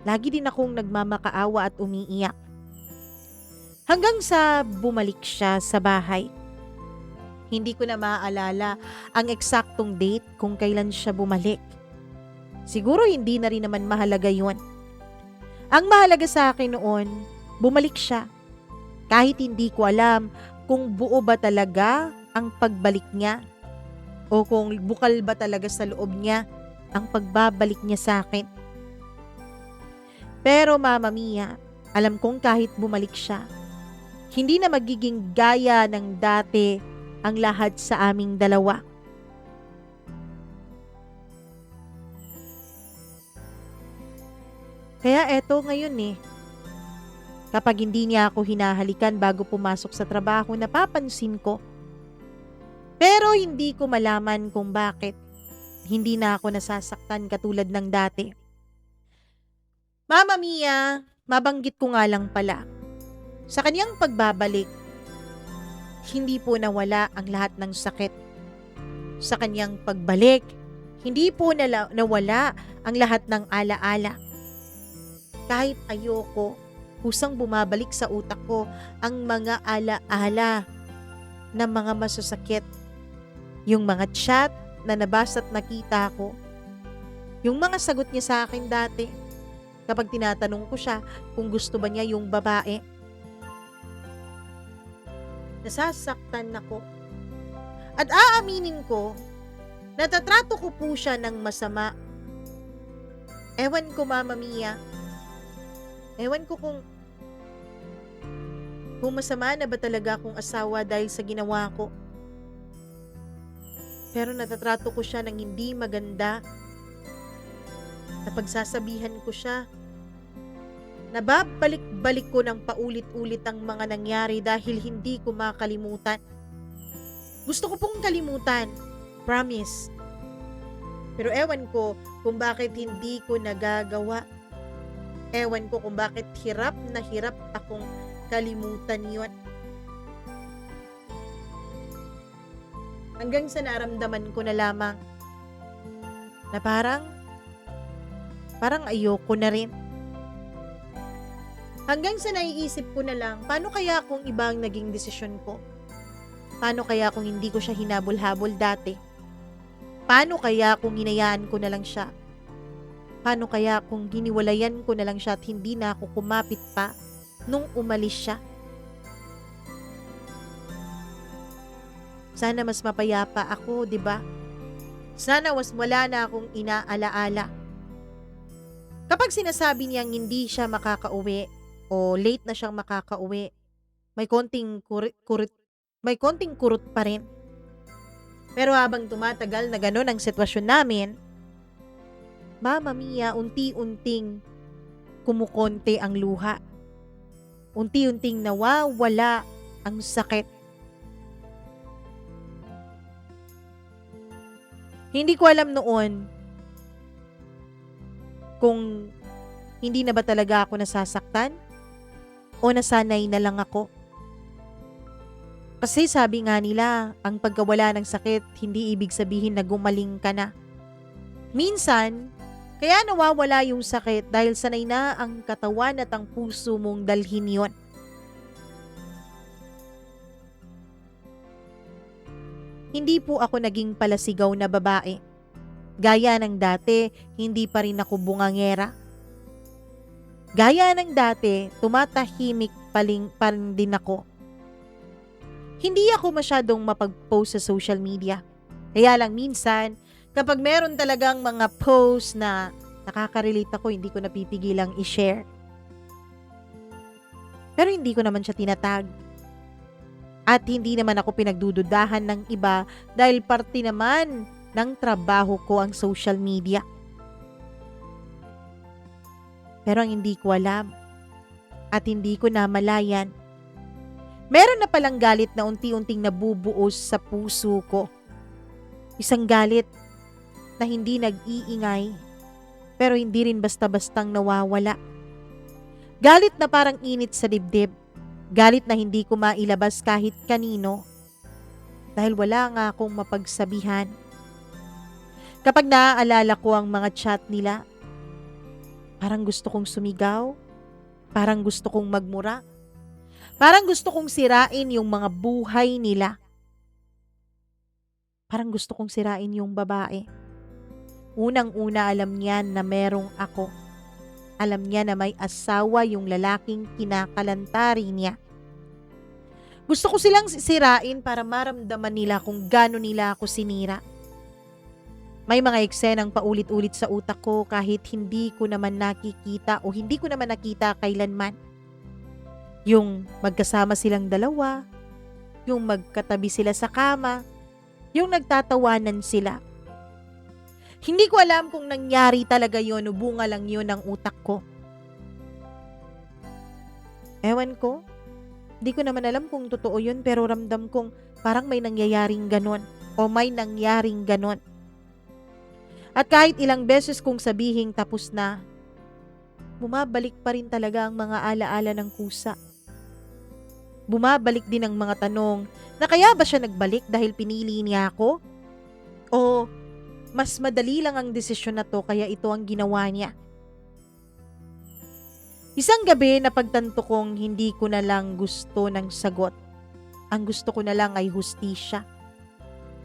Lagi din akong nagmamakaawa at umiiyak. Hanggang sa bumalik siya sa bahay. Hindi ko na maaalala ang eksaktong date kung kailan siya bumalik. Siguro hindi na rin naman mahalaga yun. Ang mahalaga sa akin noon, bumalik siya. Kahit hindi ko alam kung buo ba talaga ang pagbalik niya o kung bukal ba talaga sa loob niya ang pagbabalik niya sa akin. Pero Mama Mia, alam kong kahit bumalik siya, hindi na magiging gaya ng dati ang lahat sa aming dalawa. Kaya eto ngayon kapag hindi niya ako hinahalikan bago pumasok sa trabaho, napapansin ko. Pero hindi ko malaman kung bakit hindi na ako nasasaktan katulad ng dati. Mama Mia, mabanggit ko nga lang pala. Sa kanyang pagbabalik, hindi po nawala ang lahat ng sakit. Sa kanyang pagbalik, hindi po nawala ang lahat ng alaala. Kahit ayoko, kusang bumabalik sa utak ko ang mga alaala ng mga masasakit. Yung mga chat na nabasa at nakita ko. Yung mga sagot niya sa akin dati kapag tinatanong ko siya kung gusto ba niya yung babae. Nasasaktan ako. At aaminin ko, natatrato ko po siya ng masama. Ewan ko, Mama Mia. Ewan ko kung masama na ba talaga akong asawa dahil sa ginawa ko. Pero natatrato ko siya ng hindi maganda. Napagsasabihan ko siya. Nababalik-balik ko ng paulit-ulit ang mga nangyari dahil hindi ko makalimutan. Gusto ko pong kalimutan. Promise. Pero ewan ko kung bakit hindi ko nagagawa. Ewan ko kung bakit hirap na hirap akong kalimutan yon. Hanggang sa naramdaman ko na lamang na parang ayoko na rin. Hanggang sa naiisip ko na lang, paano kaya kung iba ang naging desisyon ko? Paano kaya kung hindi ko siya hinabol-habol dati? Paano kaya kung hinayaan ko na lang siya? Paano kaya kung giniwalayan ko na lang siya at hindi na ako kumapit pa nung umalis siya? Sana mas mapayapa ako, 'di ba? Sana mas wala na akong inaalaala. Kapag sinasabi niyang hindi siya makakauwi o late na siyang makakauwi, may konting kurot pa rin. Pero habang tumatagal na gano'n ang sitwasyon namin, Mama Mia, unti-unting kumukonti ang luha. Unti-unting nawawala ang sakit. Hindi ko alam noon kung hindi na ba talaga ako nasasaktan o nasanay na lang ako. Kasi sabi nga nila, ang pagkawala ng sakit hindi ibig sabihin na gumaling ka na. Minsan, kaya nawawala yung sakit dahil sanay na ang katawan at ang puso mong dalhin yon. Hindi po ako naging palasigaw na babae. Gaya ng dati, hindi pa rin ako bungangera. Gaya ng dati, tumatahimik pa rin din ako. Hindi ako masyadong mapag-post sa social media. Kaya lang minsan, kapag meron talagang mga post na nakaka-relate ako, hindi ko napipigilang i-share. Pero hindi ko naman siya tinatag. At hindi naman ako pinagdududahan ng iba dahil parte naman ng trabaho ko ang social media. Pero ang hindi ko alam, At hindi ko namalayan, meron na palang galit na unti-unting nabubuos sa puso ko. Isang galit na hindi nag-iingay, pero hindi rin basta-bastang nawawala. Galit na parang init sa dibdib. Galit na hindi ko mailabas kahit kanino dahil wala nga akong mapagsabihan. Kapag naaalala ko ang mga chat nila, parang gusto kong sumigaw, parang gusto kong magmura, parang gusto kong sirain yung mga buhay nila. Parang gusto kong sirain yung babae. Unang-una alam niya na merong ako. Alam niya na may asawa yung lalaking kinakalantari niya. Gusto ko silang sirain para maramdaman nila kung gaano nila ako sinira. May mga eksenang paulit-ulit sa utak ko kahit hindi ko naman nakikita o hindi ko naman nakita kailanman. Yung magkasama silang dalawa, yung magkatabi sila sa kama, yung nagtatawanan sila. Hindi ko alam kung nangyari talaga yon o bunga lang yon ng utak ko. Ewan ko, hindi ko naman alam kung totoo yun pero ramdam kong parang may nangyayaring ganon o may nangyaring ganon. At kahit ilang beses kong sabihing tapos na, bumabalik pa rin talaga ang mga alaala ng kusa. Bumabalik din ang mga tanong na kaya ba siya nagbalik dahil pinili niya ako? O mas madali lang ang desisyon na to kaya ito ang ginawa niya? Isang gabi na pagtanto kong hindi ko na lang gusto ng sagot. Ang gusto ko na lang ay hustisya.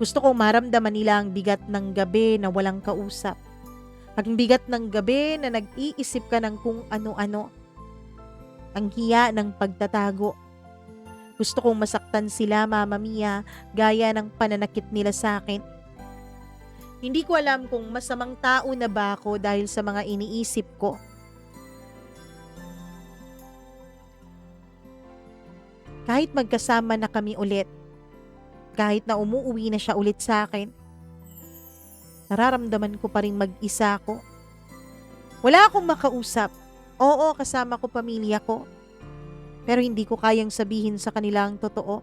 Gusto kong maramdaman nila ang bigat ng gabi na walang kausap. Ang bigat ng gabi na nag-iisip ka ng kung ano-ano. Ang hiya ng pagtatago. Gusto kong masaktan sila, Mama Mia, gaya ng pananakit nila sa akin. Hindi ko alam kung masamang tao na ba ako dahil sa mga iniisip ko. Kahit magkasama na kami ulit, kahit na umuuwi na siya ulit sa akin, nararamdaman ko pa rin mag-isa ako. Wala akong makausap. Oo, kasama ko pamilya ko. Pero hindi ko kayang sabihin sa kanila ang totoo.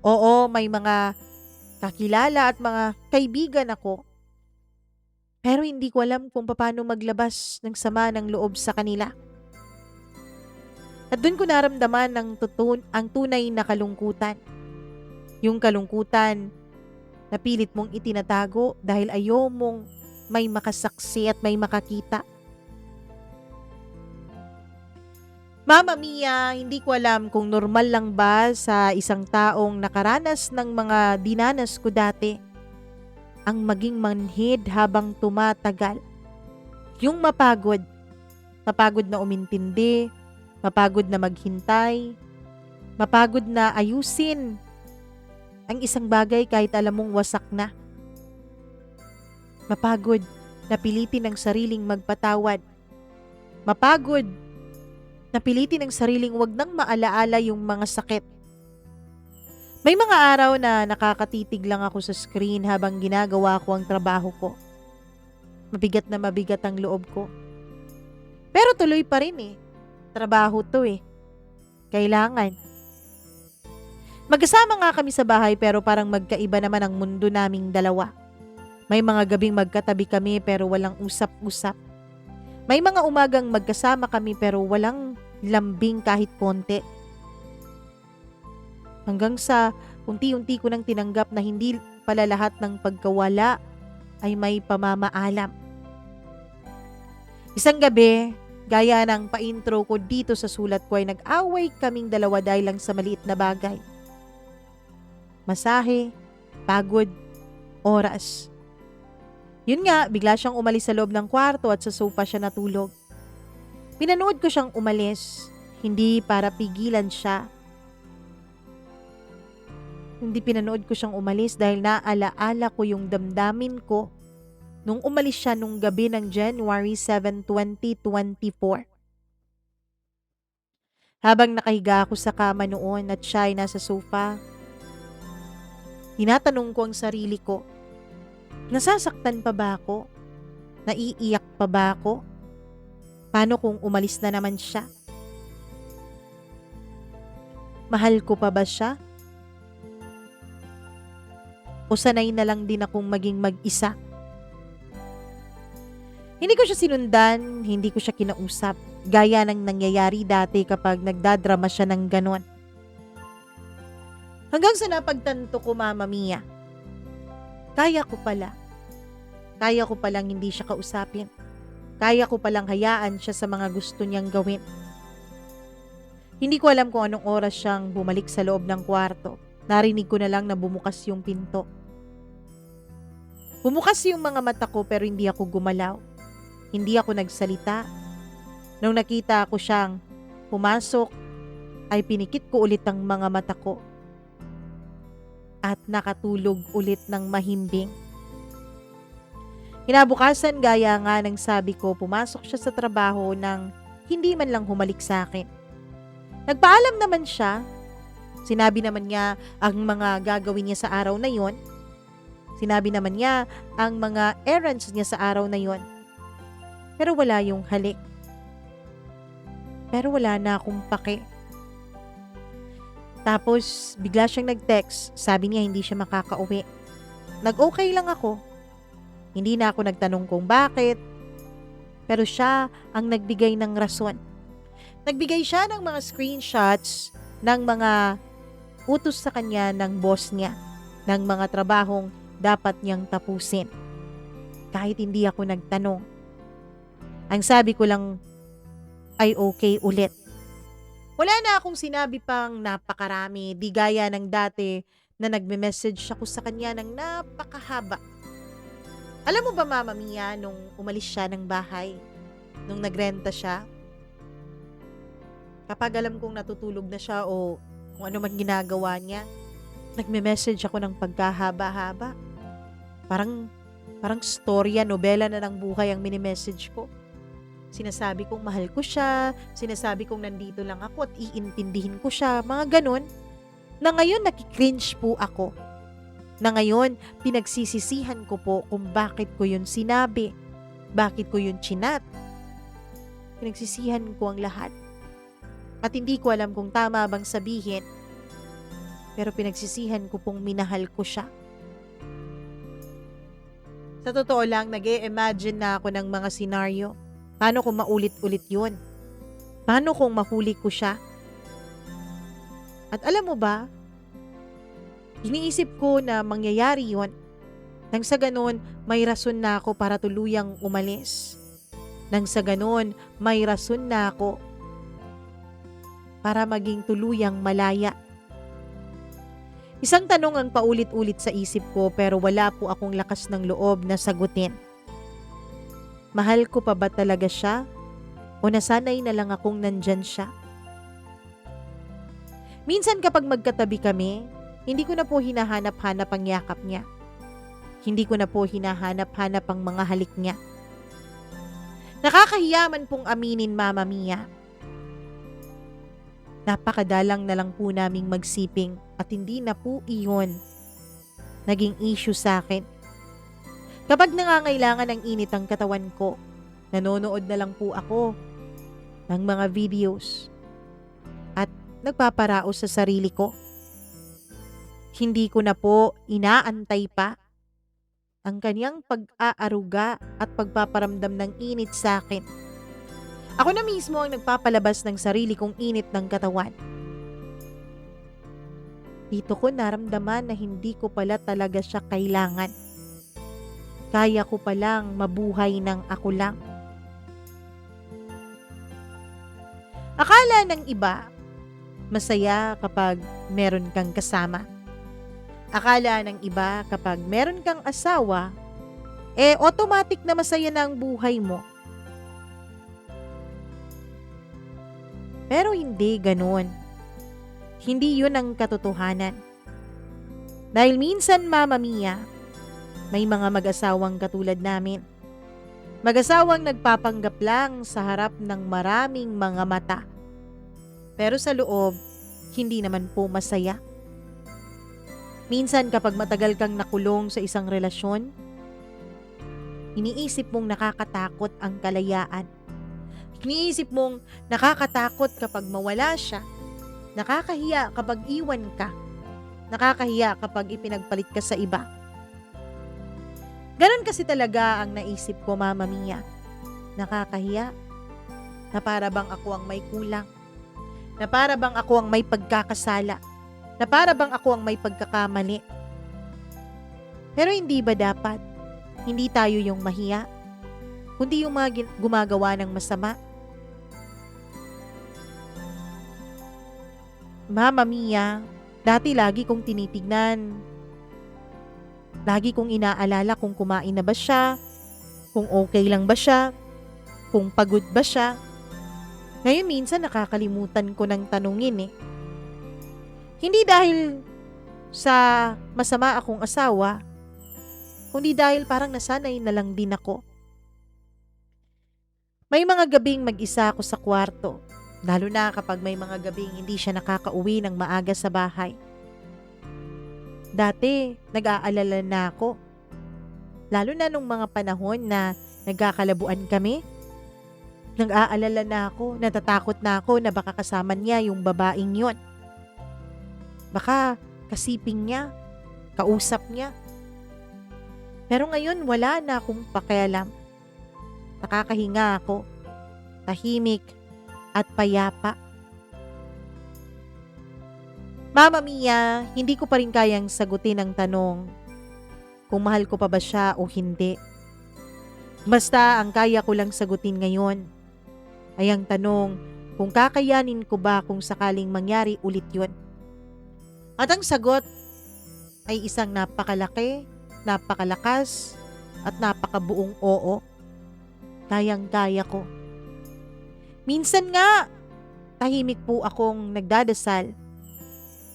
Oo, may mga kakilala at mga kaibigan ako. Pero hindi ko alam kung paano maglabas ng sama ng loob sa kanila. At doon ko naramdaman ang tunay na kalungkutan. Yung kalungkutan na pilit mong itinatago dahil ayaw mong may makasaksi at may makakita. Mama Mia, hindi ko alam kung normal lang ba sa isang taong nakaranas ng mga dinanas ko dati ang maging manhid habang tumatagal. Yung mapagod na umintindi, mapagod na maghintay, mapagod na ayusin ang isang bagay kahit alam mong wasak na. Mapagod na pilitin ang sariling magpatawad. Mapagod napilitin ang sariling wag nang maalaala yung mga sakit. May mga araw na nakakatitig lang ako sa screen habang ginagawa ko ang trabaho ko. Mabigat na mabigat ang loob ko. Pero tuloy pa rin eh. Trabaho to eh. Kailangan. Magkasama nga kami sa bahay pero parang magkaiba naman ang mundo naming dalawa. May mga gabing magkatabi kami pero walang usap-usap. May mga umagang magkasama kami pero walang lambing kahit konti. Hanggang sa unti-unti ko nang tinanggap na hindi pala lahat ng pagkawala ay may pamamaalam. Isang gabi, gaya ng pa-intro ko dito sa sulat ko ay nag-away kaming dalawa dahil lang sa maliit na bagay. Masahe, pagod, oras. Yun nga, bigla siyang umalis sa loob ng kwarto at sa sofa siya natulog. Pinanood ko siyang umalis, hindi para pigilan siya. Hindi pinanood ko siyang umalis dahil naalaala ko yung damdamin ko nung umalis siya nung gabi ng January 7, 2024. Habang nakahiga ako sa kama noon at siya ay nasa sofa, tinatanong ko ang sarili ko, nasasaktan pa ba ako? Naiiyak pa ba ako? Paano kung umalis na naman siya? Mahal ko pa ba siya? O sanay na lang din akong maging mag-isa? Hindi ko siya sinundan, hindi ko siya kinausap, gaya ng nangyayari dati kapag nagdadrama siya ng ganon. Hanggang sa napagtanto ko, Mama Mia, kaya ko pala. Kaya ko palang hindi siya kausapin. Kaya ko palang hayaan siya sa mga gusto niyang gawin. Hindi ko alam kung anong oras siyang bumalik sa loob ng kwarto. Narinig ko na lang na bumukas yung pinto. Bumukas yung mga mata ko pero hindi ako gumalaw. Hindi ako nagsalita. Nung nakita ko siyang pumasok, ay pinikit ko ulit ang mga mata ko. At nakatulog ulit ng mahimbing. Kinabukasan, gaya nga ng sabi ko, pumasok siya sa trabaho nang hindi man lang humalik sa akin. Nagpaalam naman siya. Sinabi naman niya ang mga gagawin niya sa araw na yon. Sinabi naman niya ang mga errands niya sa araw na yon. Pero wala yung halik. Pero wala na akong pake. Tapos, bigla siyang nag-text. Sabi niya hindi siya makakauwi. Nag-okay lang ako. Hindi na ako nagtanong kung bakit. Pero siya ang nagbigay ng rason. Nagbigay siya ng mga screenshots ng mga utos sa kanya ng boss niya. Ng mga trabahong dapat niyang tapusin. Kahit hindi ako nagtanong. Ang sabi ko lang ay okay ulit. Wala na akong sinabi pang napakarami, di gaya ng dati na nagme-message ako sa kanya ng napakahaba. Alam mo ba, Mama Mia, nung umalis siya ng bahay, nung nagrenta siya, kapag alam kong natutulog na siya o kung ano man ginagawa niya, nagme-message ako ng pagkahaba-haba. Parang storya, nobela na ng buhay ang mini-message ko. Sinasabi kong mahal ko siya, sinasabi kong nandito lang ako at iintindihin ko siya, mga ganon. Na ngayon nakikringe po ako. Na ngayon pinagsisisihan ko po kung bakit ko yun sinabi, bakit ko yun chinat. Pinagsisihan ko ang lahat. At hindi ko alam kung tama bang sabihin, pero pinagsisihan ko pong minahal ko siya. Sa totoo lang, nag-e-imagine na ako ng mga senaryo. Paano kung maulit-ulit yun? Paano kung mahuli ko siya? At alam mo ba, iniisip ko na mangyayari yun nang sa ganon may rason na ako para tuluyang umalis. Nang sa ganon may rason na ako para maging tuluyang malaya. Isang tanong ang paulit-ulit sa isip ko pero wala po akong lakas ng loob na sagutin. Mahal ko pa ba talaga siya? O nasanay na lang akong nandyan siya? Minsan kapag magkatabi kami, hindi ko na po hinahanap-hanap ang yakap niya. Hindi ko na po hinahanap-hanap ang mga halik niya. Nakakahiyaman pong aminin, Mama Mia. Napakadalang na lang po naming magsiping at hindi na po iyon naging issue sa akin. Kapag nangangailangan ng init ang katawan ko, nanonood na lang po ako ng mga videos at nagpaparaos sa sarili ko. Hindi ko na po inaantay pa ang kanyang pag-aaruga at pagpaparamdam ng init sa akin. Ako na mismo ang nagpapalabas ng sarili kong init ng katawan. Dito ko naramdaman na hindi ko pala talaga siya kailangan. Kaya ko palang mabuhay ng ako lang. Akala ng iba, masaya kapag meron kang kasama. Akala ng iba kapag meron kang asawa, automatic na masaya na ang buhay mo. Pero hindi ganoon. Hindi yun ang katotohanan. Dahil minsan, Mama Mia, may mga mag-asawang katulad namin. Mag-asawang nagpapanggap lang sa harap ng maraming mga mata. Pero sa loob, hindi naman po masaya. Minsan kapag matagal kang nakulong sa isang relasyon, iniisip mong nakakatakot ang kalayaan. Iniisip mong nakakatakot kapag mawala siya. Nakakahiya kapag iwan ka. Nakakahiya kapag ipinagpalit ka sa iba. Ganon kasi talaga ang naisip ko, Mama Mia. Nakakahiya na para bang ako ang may kulang. Na para bang ako ang may pagkakasala. Na para bang ako ang may pagkakamali. Pero hindi ba dapat? Hindi tayo yung mahiya, kundi yung mga gumagawa ng masama. Mama Mia, dati lagi kong tinitignan. Lagi kong inaalala kung kumain na ba siya, kung okay lang ba siya, kung pagod ba siya. Ngayon minsan nakakalimutan ko ng tanungin eh. Hindi dahil sa masama akong asawa, kundi dahil parang nasanay na lang din ako. May mga gabing mag-isa ako sa kwarto, lalo na kapag may mga gabing hindi siya nakakauwi ng maaga sa bahay. Dati, nag-aalala na ako. Lalo na nung mga panahon na nagkakalabuan kami. Nag-aalala na ako, natatakot na ako na baka kasama niya yung babaeng yon. Baka kasiping niya, kausap niya. Pero ngayon wala na akong pakialam. Nakakahinga ako, tahimik at payapa. Mama Mia, hindi ko pa rin kayang sagutin ang tanong kung mahal ko pa ba siya o hindi. Basta ang kaya ko lang sagutin ngayon ay ang tanong kung kakayanin ko ba kung sakaling mangyari ulit yun. At ang sagot ay isang napakalaki, napakalakas at napakabuong oo. Kayang-kaya ko. Minsan nga, tahimik po akong nagdadasal.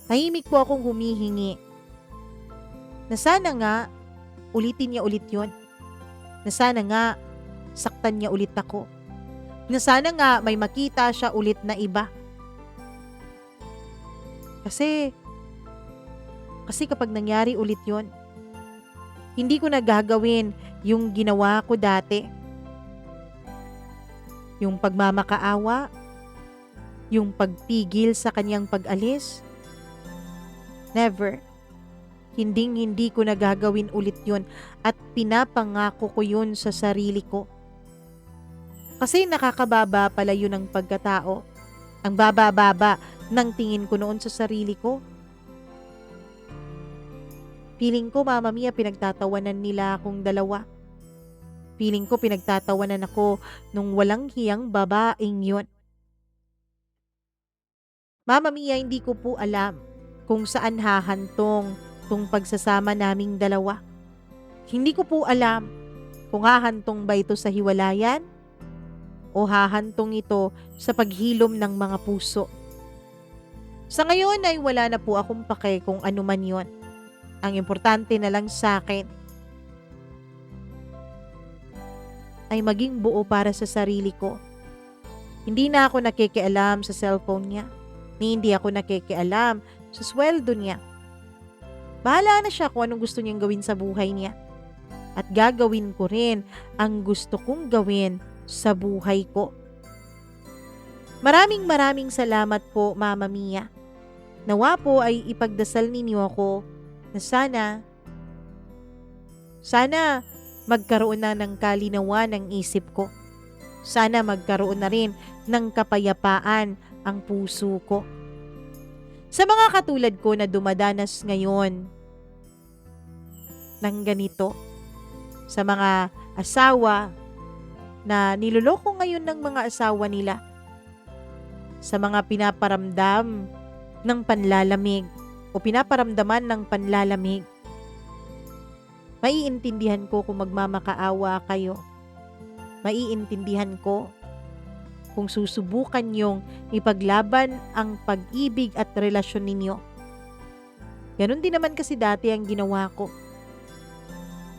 Tahimik po akong humihingi. Na sana nga, ulitin niya ulit yon. Na sana nga, saktan niya ulit ako. Na sana nga, may makita siya ulit na iba. Kasi kapag nangyari ulit yon, hindi ko na gagawin yung ginawa ko dati. Yung pagmamakaawa, yung pagpigil sa kanyang pag-alis. Never. Hindi ko na gagawin ulit yun at pinapangako ko yun sa sarili ko. Kasi nakakababa pala yun ng pagkatao. Ang baba-baba ng tingin ko noon sa sarili ko. Feeling ko, Mama Mia, pinagtatawanan nila akong dalawa. Feeling ko pinagtatawanan ako nung walang hiyang babaeng yun. Mama Mia, hindi ko po alam kung saan hahantong tong pagsasama naming dalawa. Hindi ko po alam kung hahantong ba ito sa hiwalayan o hahantong ito sa paghilom ng mga puso. Sa ngayon ay wala na po akong pake kung ano man yon. Ang importante na lang sa akin ay maging buo para sa sarili ko. Hindi na ako nakikialam sa cellphone niya. Hindi ako nakikialam sa sweldo niya. Bahala na siya kung anong gusto niyang gawin sa buhay niya. At gagawin ko rin ang gusto kong gawin sa buhay ko. Maraming salamat po, Mama Mia. Nawa po ay ipagdasal ninyo ako na sana magkaroon na ng kalinawan ng isip ko. Sana magkaroon na rin ng kapayapaan ang puso ko. Sa mga katulad ko na dumadanas ngayon ng ganito, sa mga asawa na niloloko ngayon ng mga asawa nila, sa mga pinaparamdam ng panlalamig o pinaparamdaman ng panlalamig, maiintindihan ko kung magmamakaawa kayo. Maiintindihan ko kung susubukan niyong ipaglaban ang pag-ibig at relasyon ninyo. Ganon din naman kasi dati ang ginawa ko.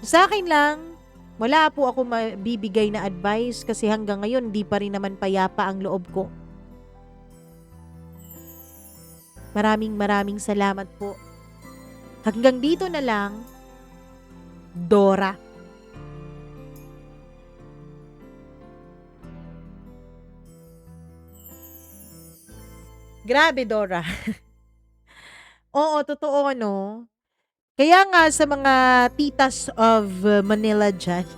Sa akin lang, wala po ako mabibigay na advice kasi hanggang ngayon di pa rin naman payapa ang loob ko. Maraming salamat po. Hanggang dito na lang, Dora. Grabe, Dora. Oo, totoo, no? Kaya nga sa mga titas of Manila dyan,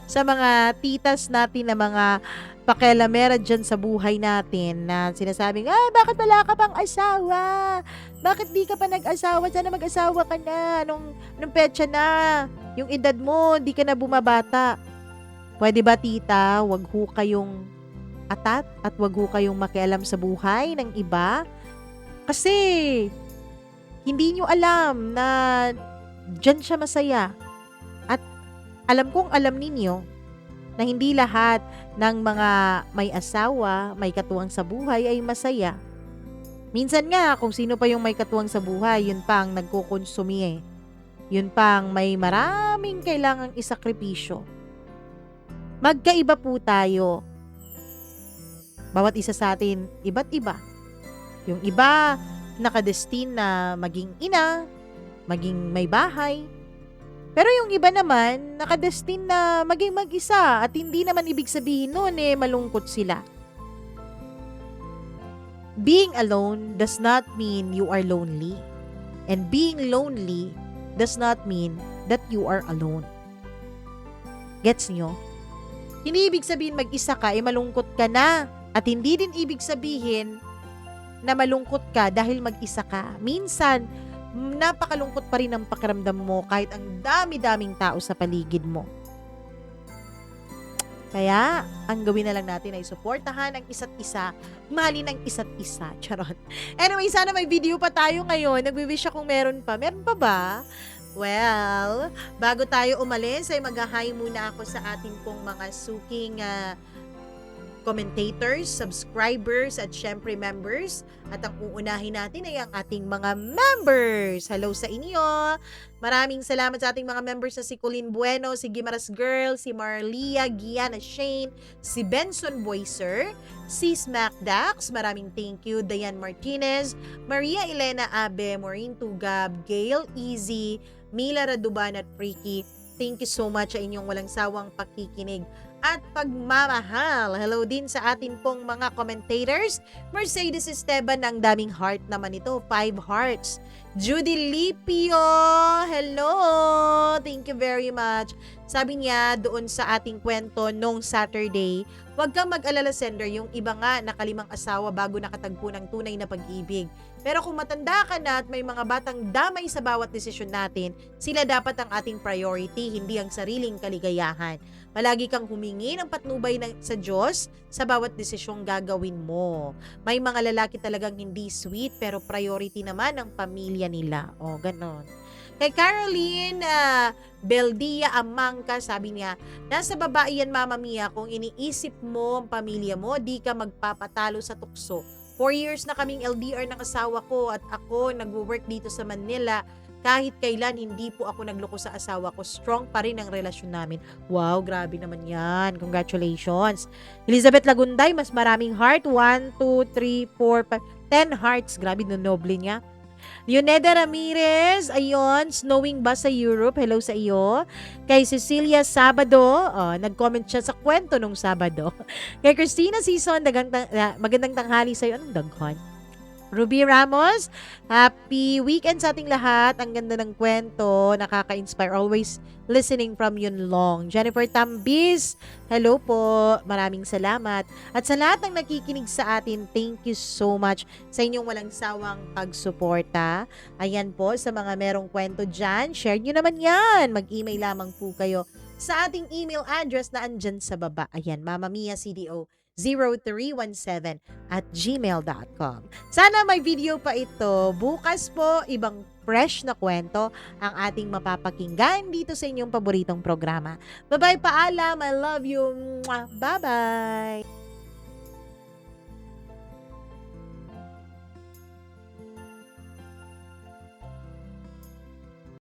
sa mga titas natin na mga pakialamera dyan sa buhay natin na sinasabing, ay, bakit wala ka pang asawa? Bakit di ka pa nag-asawa? Sana mag-asawa ka na. Anong petsa na? Yung edad mo, di ka na bumabata. Pwede ba, tita, wag ho kayong atat at wag ho kayong makialam sa buhay ng iba? Kasi hindi nyo alam na diyan siya masaya. At alam kong alam ninyo na hindi lahat ng mga may asawa, may katuwang sa buhay ay masaya. Minsan nga, kung sino pa yung may katuwang sa buhay, yun pa ang nagkukonsumi eh. Yun pa ang may maraming kailangang isakripisyo. Magkaiba po tayo. Bawat isa sa atin, iba't iba. Yung iba, nakadestin na maging ina, maging may bahay. Pero yung iba naman, nakadestin na maging mag-isa at hindi naman ibig sabihin nun malungkot sila. Being alone does not mean you are lonely. And being lonely does not mean that you are alone. Gets nyo? Hindi ibig sabihin mag-isa ka, malungkot ka na. At hindi din ibig sabihin na malungkot ka dahil mag-isa ka. Minsan, napakalungkot pa rin ang pakiramdam mo kahit ang dami-daming tao sa paligid mo. Kaya, ang gawin na lang natin ay suportahan ang isa't isa, mahalin ang isa't isa. Charot. Anyway, sana may video pa tayo ngayon. Nagwi-wish akong meron pa. Meron pa ba? Well, bago tayo umalis, ay mag-hi muna ako sa ating pong mga suking commentators, subscribers, at syempre members. At ang uunahin natin ay ang ating mga members. Hello sa inyo! Maraming salamat sa ating mga members na si Colleen Bueno, si Gimaras Girl, si Marlia, Gianna Shane, si Benson Boyser, si Smack Dax, maraming thank you, Diane Martinez, Maria Elena Abe, Maureen Tugab, Gail Easy, Mila Raduban at Freaky. Thank you so much sa inyong walang sawang pakikinig at pagmamahal. Hello din sa atin pong mga commentators. Mercedes Esteban, ang daming heart naman ito. 5 hearts. Judy Lipio, hello! Thank you very much. Sabi niya doon sa ating kwento nung Saturday, huwag kang mag-alala, sender, yung iba nga nakalimang asawa bago nakatagpo ng tunay na pag-ibig. Pero kung matanda ka na at may mga batang damay sa bawat desisyon natin, sila dapat ang ating priority, hindi ang sariling kaligayahan. Palagi kang humingi ng patnubay sa Diyos sa bawat desisyong gagawin mo. May mga lalaki talagang hindi sweet pero priority naman ang pamilya nila. O, ganon. Kay Caroline Beldia Amangka, sabi niya, nasa babae yan, Mama Mia, kung iniisip mo ang pamilya mo, di ka magpapatalo sa tukso. 4 years na kaming LDR ng asawa ko at ako nag-work dito sa Manila. Kahit kailan, hindi po ako nagloko sa asawa ko. Strong pa rin ang relasyon namin. Wow, grabe naman yan. Congratulations. Elizabeth Lagunday, mas maraming heart. 1, 2, 3, 4, 5, 10 hearts. Grabe, no noble niya. Leoneda Ramirez, ayun, snowing ba sa Europe? Hello sa iyo. Kay Cecilia Sabado, nag-comment siya sa kwento nung Sabado. Kay Christina Sison, magandang tanghali sa iyo. Anong daghan? Ruby Ramos, happy weekend sa ating lahat. Ang ganda ng kwento, nakaka-inspire. Always listening from Yun Long. Jennifer Tambis, hello po. Maraming salamat. At sa lahat ng nakikinig sa atin, thank you so much sa inyong walang sawang pagsuporta. Ayan po, sa mga merong kwento dyan, share nyo naman yan. Mag-email lamang po kayo sa ating email address na andyan sa baba. Ayan, mamamiacdo0317@gmail.com. Sana may video pa ito. Bukas po, ibang fresh na kwento ang ating mapapakinggan dito sa inyong paboritong programa. Bye-bye, paalam. I love you. Bye-bye.